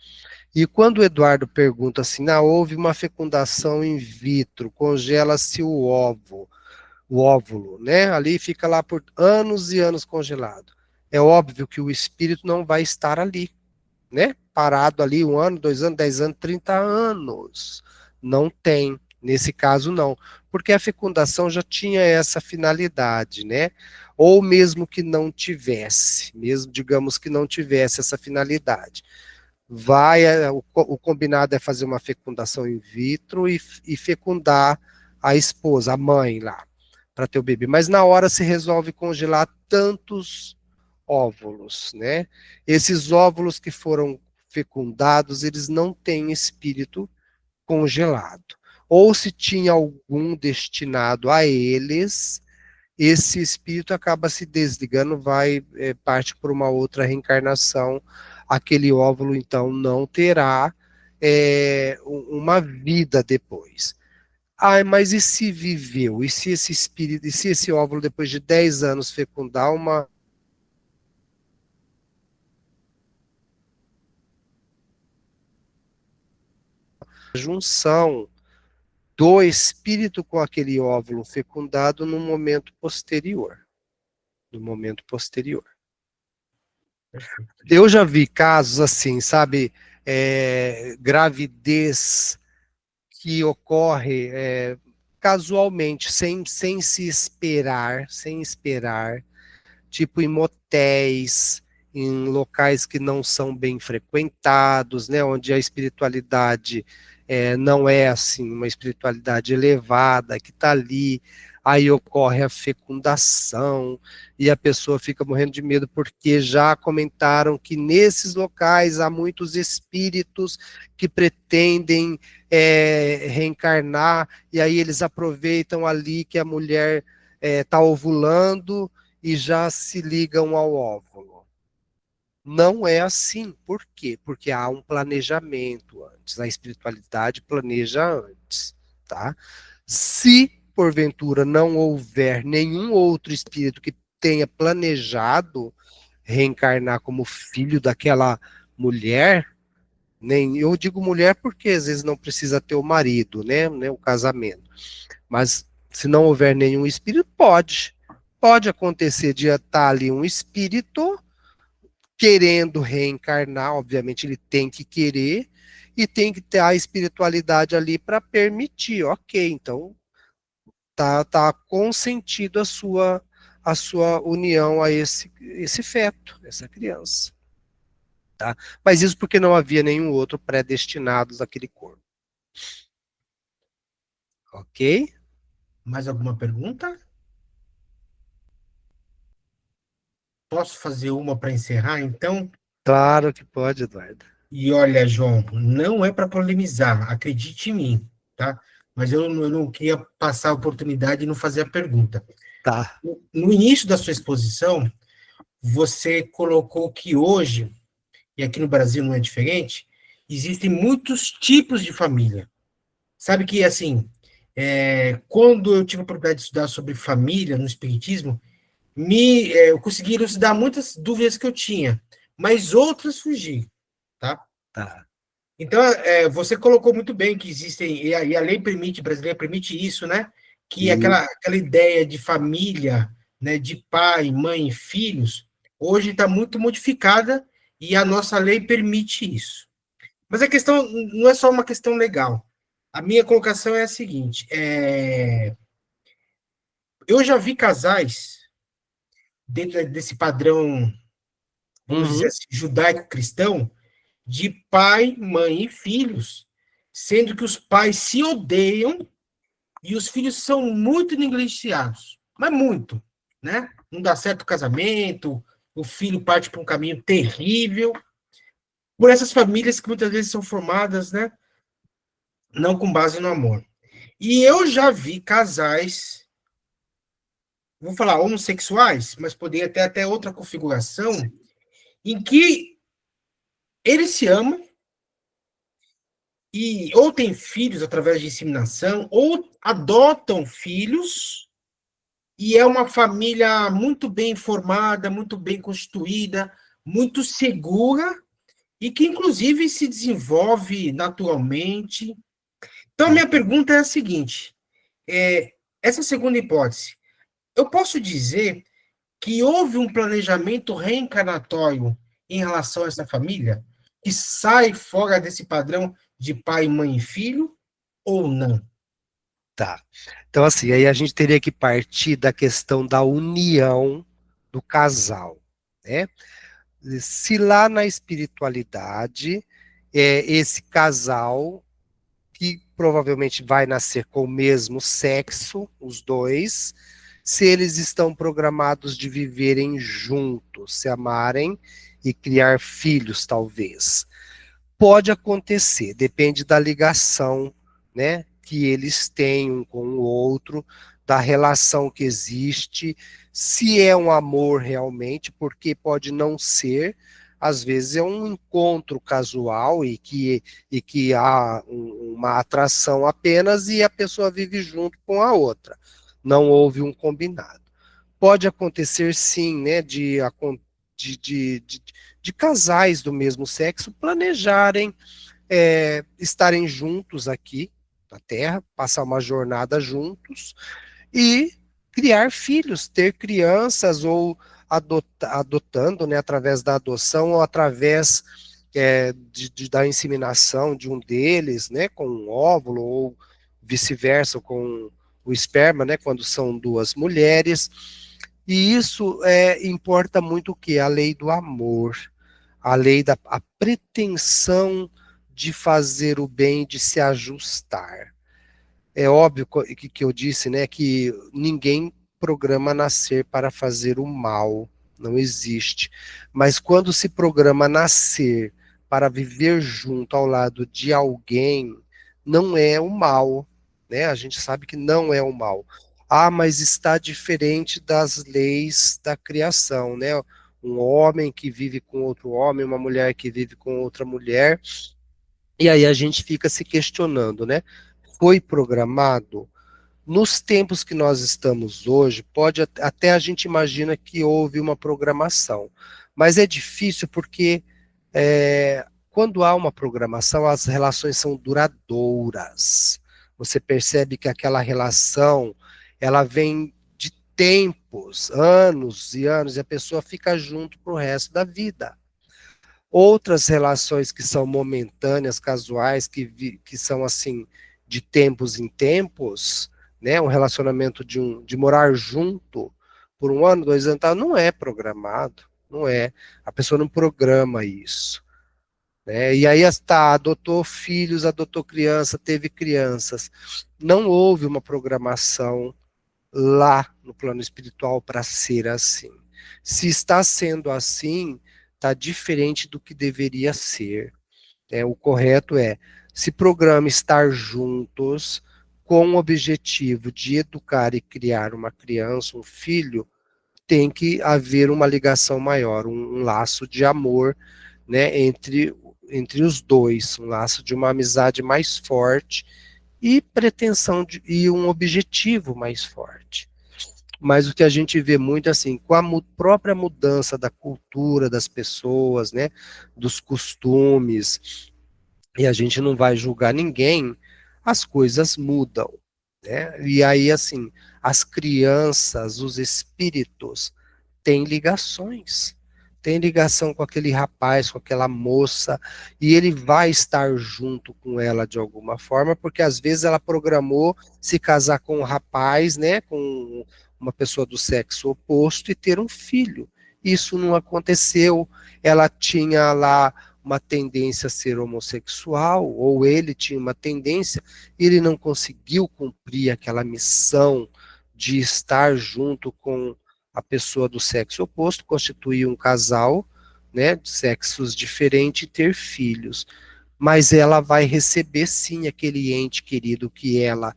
E quando o Eduardo pergunta assim, houve uma fecundação in vitro, congela-se o óvulo, né? Ali fica lá por anos e anos congelado. É óbvio que o espírito não vai estar ali, né? Parado ali 1 ano, 2 anos, 10 anos, 30 anos. Não tem. Nesse caso, não. Porque a fecundação já tinha essa finalidade, né? Ou mesmo que não tivesse, mesmo digamos que não tivesse essa finalidade. O combinado é fazer uma fecundação in vitro e fecundar a esposa, a mãe lá, para ter o bebê. Mas na hora se resolve congelar tantos óvulos, né? Esses óvulos que foram fecundados, eles não têm espírito congelado. Ou se tinha algum destinado a eles, esse espírito acaba se desligando, parte por uma outra reencarnação. Aquele óvulo, então, não terá uma vida depois. Mas e se viveu? E se esse espírito, e se esse óvulo, depois de 10 anos, fecundar uma junção do espírito com aquele óvulo fecundado no momento posterior. No momento posterior. Eu já vi casos assim, sabe, gravidez que ocorre casualmente, sem se esperar, tipo em motéis, em locais que não são bem frequentados, né, onde a espiritualidade não é assim uma espiritualidade elevada, que está ali, aí ocorre a fecundação, e a pessoa fica morrendo de medo, porque já comentaram que nesses locais há muitos espíritos que pretendem reencarnar, e aí eles aproveitam ali que a mulher está ovulando, e já se ligam ao óvulo. Não é assim. Por quê? Porque há um planejamento antes. A espiritualidade planeja antes, tá? Se, porventura, não houver nenhum outro espírito que tenha planejado reencarnar como filho daquela mulher, Nem, eu digo mulher porque às vezes não precisa ter o marido, né, o casamento. Mas se não houver nenhum espírito, pode acontecer de estar ali um espírito querendo reencarnar, obviamente ele tem que querer, e tem que ter a espiritualidade ali para permitir, ok, então tá consentido a sua união a esse feto, essa criança. Tá? Mas isso porque não havia nenhum outro predestinado naquele corpo. Ok? Mais alguma pergunta? Posso fazer uma para encerrar, então? Claro que pode, Eduardo. E olha, João, não é para polemizar, acredite em mim, tá? Mas eu não queria passar a oportunidade de não fazer a pergunta. Tá. No início da sua exposição, você colocou que hoje, e aqui no Brasil não é diferente, existem muitos tipos de família. Sabe que, assim, quando eu tive a oportunidade de estudar sobre família no Espiritismo, eu consegui elucidar muitas dúvidas que eu tinha, mas outras fugiram, tá? Tá. Então, você colocou muito bem que existem, e a lei permite, brasileira permite isso, né? Que aquela ideia de família, né, de pai, mãe e filhos, hoje está muito modificada e a nossa lei permite isso. Mas a questão não é só uma questão legal. A minha colocação é a seguinte: eu já vi casais dentro desse padrão, vamos dizer assim, judaico-cristão, de pai, mãe e filhos, sendo que os pais se odeiam e os filhos são muito negligenciados, mas muito, né? Não dá certo o casamento, o filho parte para um caminho terrível, por essas famílias que muitas vezes são formadas, né? Não com base no amor. E eu já vi casais, vou falar homossexuais, mas poderia ter até outra configuração, em que eles se amam, e ou têm filhos através de inseminação, ou adotam filhos, e é uma família muito bem formada, muito bem constituída, muito segura, e que, inclusive, se desenvolve naturalmente. Então, minha pergunta é a seguinte: essa segunda hipótese, eu posso dizer que houve um planejamento reencarnatório em relação a essa família, que sai fora desse padrão de pai, mãe e filho, ou não? Tá. Então, assim, aí a gente teria que partir da questão da união do casal, né? Se lá na espiritualidade, esse casal, que provavelmente vai nascer com o mesmo sexo, os dois, se eles estão programados de viverem juntos, se amarem e criar filhos, talvez. Pode acontecer, depende da ligação, né, que eles têm um com o outro, da relação que existe, se é um amor realmente, porque pode não ser, às vezes é um encontro casual e que há uma atração apenas e a pessoa vive junto com a outra. Não houve um combinado. Pode acontecer sim, né, de, de, de, de casais do mesmo sexo planejarem estarem juntos aqui na Terra, passar uma jornada juntos e criar filhos, ter crianças ou adotando, né, através da adoção ou através da inseminação de um deles, né, com um óvulo ou vice-versa com o esperma, né, quando são duas mulheres. E isso importa muito o que? A lei do amor, a lei da a pretensão de fazer o bem, de se ajustar. É óbvio que eu disse, né, que ninguém programa nascer para fazer o mal, não existe. Mas quando se programa nascer para viver junto ao lado de alguém, não é o mal, né? A gente sabe que não é o mal. Ah, mas está diferente das leis da criação, né? Um homem que vive com outro homem, uma mulher que vive com outra mulher, e aí a gente fica se questionando, né? Foi programado? Nos tempos que nós estamos hoje, pode até a gente imagina que houve uma programação, mas é difícil porque quando há uma programação, as relações são duradouras. Você percebe que aquela relação, ela vem de tempos, anos e anos, e a pessoa fica junto para o resto da vida. Outras relações que são momentâneas, casuais, que são assim, de tempos em tempos, né? Um relacionamento de morar junto por 1 ano, 2 anos, tal, não é programado, não é. A pessoa não programa isso. Né? E aí está, adotou filhos, adotou criança, teve crianças. Não houve uma programação lá no plano espiritual para ser assim. Se está sendo assim, está diferente do que deveria ser. O correto é se programa estar juntos com o objetivo de educar e criar uma criança, um filho, tem que haver uma ligação maior, um laço de amor, né, entre os dois, um laço de uma amizade mais forte e e um objetivo mais forte. Mas o que a gente vê muito assim, com a própria mudança da cultura das pessoas, né, dos costumes, e a gente não vai julgar ninguém, as coisas mudam, né? E aí assim, as crianças, os espíritos têm ligações. Tem ligação com aquele rapaz, com aquela moça, e ele vai estar junto com ela de alguma forma, porque às vezes ela programou se casar com um rapaz, né, com uma pessoa do sexo oposto e ter um filho. Isso não aconteceu. Ela tinha lá uma tendência a ser homossexual, ou ele tinha uma tendência, e ele não conseguiu cumprir aquela missão de estar junto com a pessoa do sexo oposto, constituir um casal, né, de sexos diferentes e ter filhos. Mas ela vai receber sim aquele ente querido que ela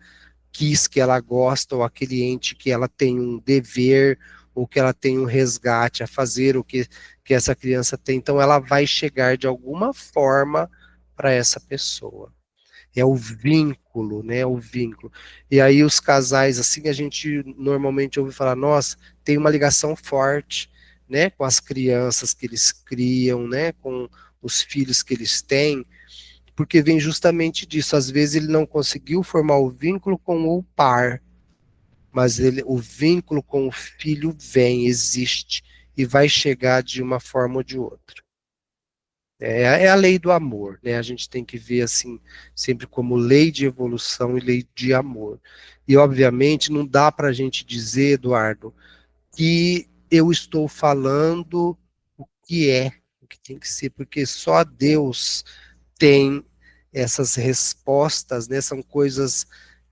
quis, que ela gosta, ou aquele ente que ela tem um dever, ou que ela tem um resgate a fazer, o que essa criança tem. Então ela vai chegar de alguma forma para essa pessoa. É o vínculo, né? O vínculo. E aí os casais, assim, a gente normalmente ouve falar, nossa, tem uma ligação forte, né? Com as crianças que eles criam, né? Com os filhos que eles têm, porque vem justamente disso. Às vezes ele não conseguiu formar o vínculo com o par, mas o vínculo com o filho vem, existe, e vai chegar de uma forma ou de outra. É a lei do amor, né? A gente tem que ver assim, sempre como lei de evolução e lei de amor. E, obviamente, não dá para a gente dizer, Eduardo, que eu estou falando o que tem que ser, porque só Deus tem essas respostas, né? São coisas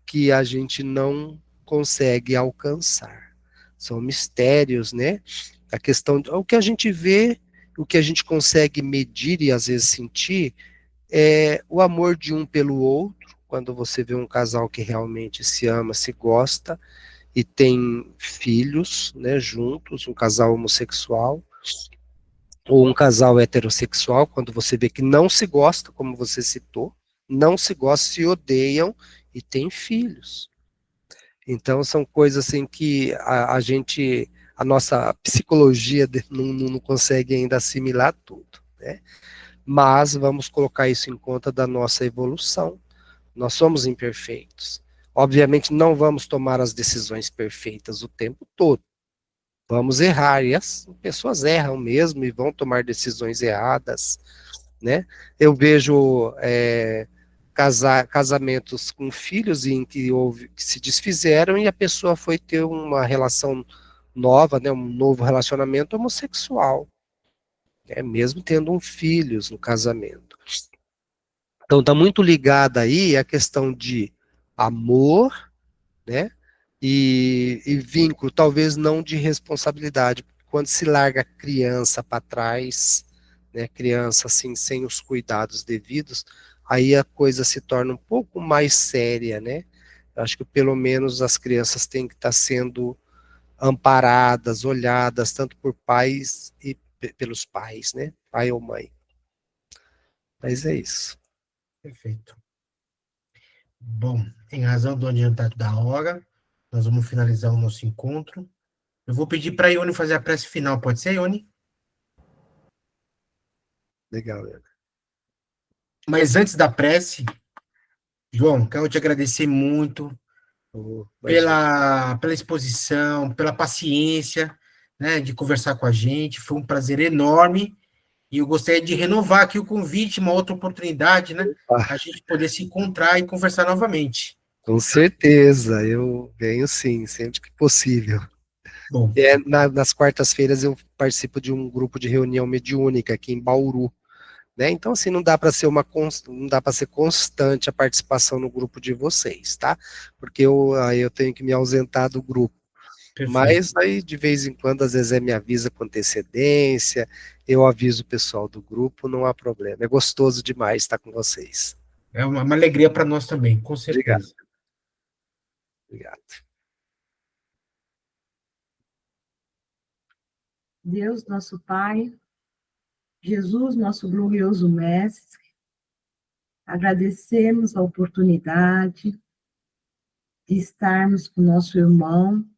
que a gente não consegue alcançar. São mistérios, né? A questão, o que a gente vê, o que a gente consegue medir e às vezes sentir, é o amor de um pelo outro, quando você vê um casal que realmente se ama, se gosta e tem filhos, né, juntos, um casal homossexual, ou um casal heterossexual, quando você vê que não se gosta, como você citou, não se gostam, se odeiam e têm filhos. Então são coisas assim que a nossa psicologia não consegue ainda assimilar tudo, né? Mas vamos colocar isso em conta da nossa evolução. Nós somos imperfeitos. Obviamente não vamos tomar as decisões perfeitas o tempo todo. Vamos errar, e as pessoas erram mesmo e vão tomar decisões erradas, né? Eu vejo casamentos com filhos em que se desfizeram e a pessoa foi ter uma relação nova, né, um novo relacionamento homossexual, né, mesmo tendo filhos no casamento. Então está muito ligada aí a questão de amor, né, e vínculo, talvez não de responsabilidade. Quando se larga a criança para trás, né, criança assim, sem os cuidados devidos, aí a coisa se torna um pouco mais séria, né? Eu acho que pelo menos as crianças têm que estar sendo amparadas, olhadas, tanto por pais e pelos pais, né? Pai ou mãe. Mas é isso. Perfeito. Bom, em razão do adiantado da hora, nós vamos finalizar o nosso encontro. Eu vou pedir para a Ione fazer a prece final, pode ser, Ione? Legal, né? Mas antes da prece, João, quero te agradecer muito pela exposição, pela paciência, né, de conversar com a gente. Foi um prazer enorme. E eu gostaria de renovar aqui o convite, uma outra oportunidade, né? A gente poder se encontrar e conversar novamente. Com certeza, eu venho sim, sempre que possível. Bom, Nas quartas-feiras eu participo de um grupo de reunião mediúnica aqui em Bauru, né? Então, assim, não dá para ser constante a participação no grupo de vocês, tá? Porque aí eu tenho que me ausentar do grupo. perfeito. Mas aí, de vez em quando, às vezes me avisa com antecedência, eu aviso o pessoal do grupo, não há problema. É gostoso demais estar com vocês. É uma alegria para nós também, com certeza. Obrigado. Deus, nosso Pai, Jesus, nosso glorioso Mestre, agradecemos a oportunidade de estarmos com nosso irmão,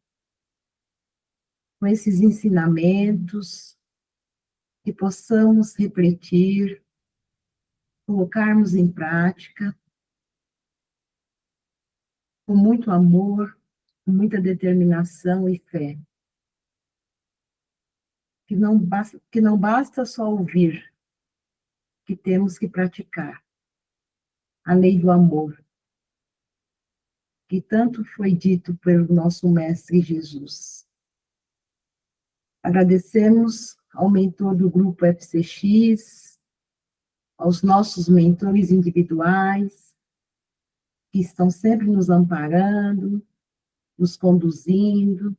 com esses ensinamentos, que possamos refletir, colocarmos em prática, com muito amor, com muita determinação e fé. Que não basta só ouvir, que temos que praticar a lei do amor, que tanto foi dito pelo nosso Mestre Jesus. Agradecemos ao mentor do grupo FCX, aos nossos mentores individuais, que estão sempre nos amparando, nos conduzindo.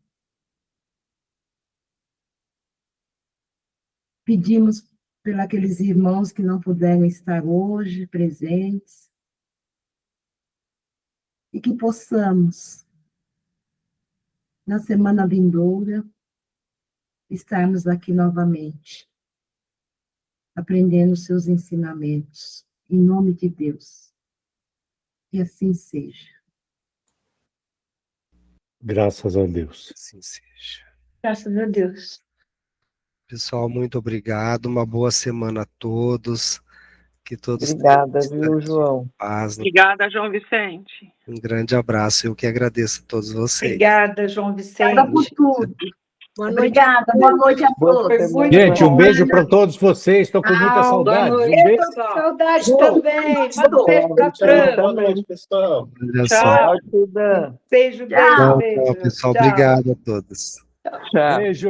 Pedimos por aqueles irmãos que não puderam estar hoje presentes, e que possamos, na semana vindoura, estarmos aqui novamente, aprendendo seus ensinamentos, em nome de Deus. Que assim seja. Graças a Deus. Assim seja. Graças a Deus. Pessoal, muito obrigado. Uma boa semana a todos. Que todos Obrigada, tenham viu, João? paz. Obrigada, João Vicente. Um grande abraço. Eu que agradeço a todos vocês. Obrigada, João Obrigada por Vicente. tudo. Boa noite. Obrigada, boa noite a Boa todos. semana. Gente, um beijo para todos vocês. Estou com muita saudade. Um Eu beijo. tô com saudade também. Manda um beijo pra Tchau, Fran. também. pessoal. Olha só. Tchau. Tchau, Tuda. Beijo, Tchau. beijo, Tchau, beijo. pessoal. Tchau. Obrigado a todos. Tchau. Beijo.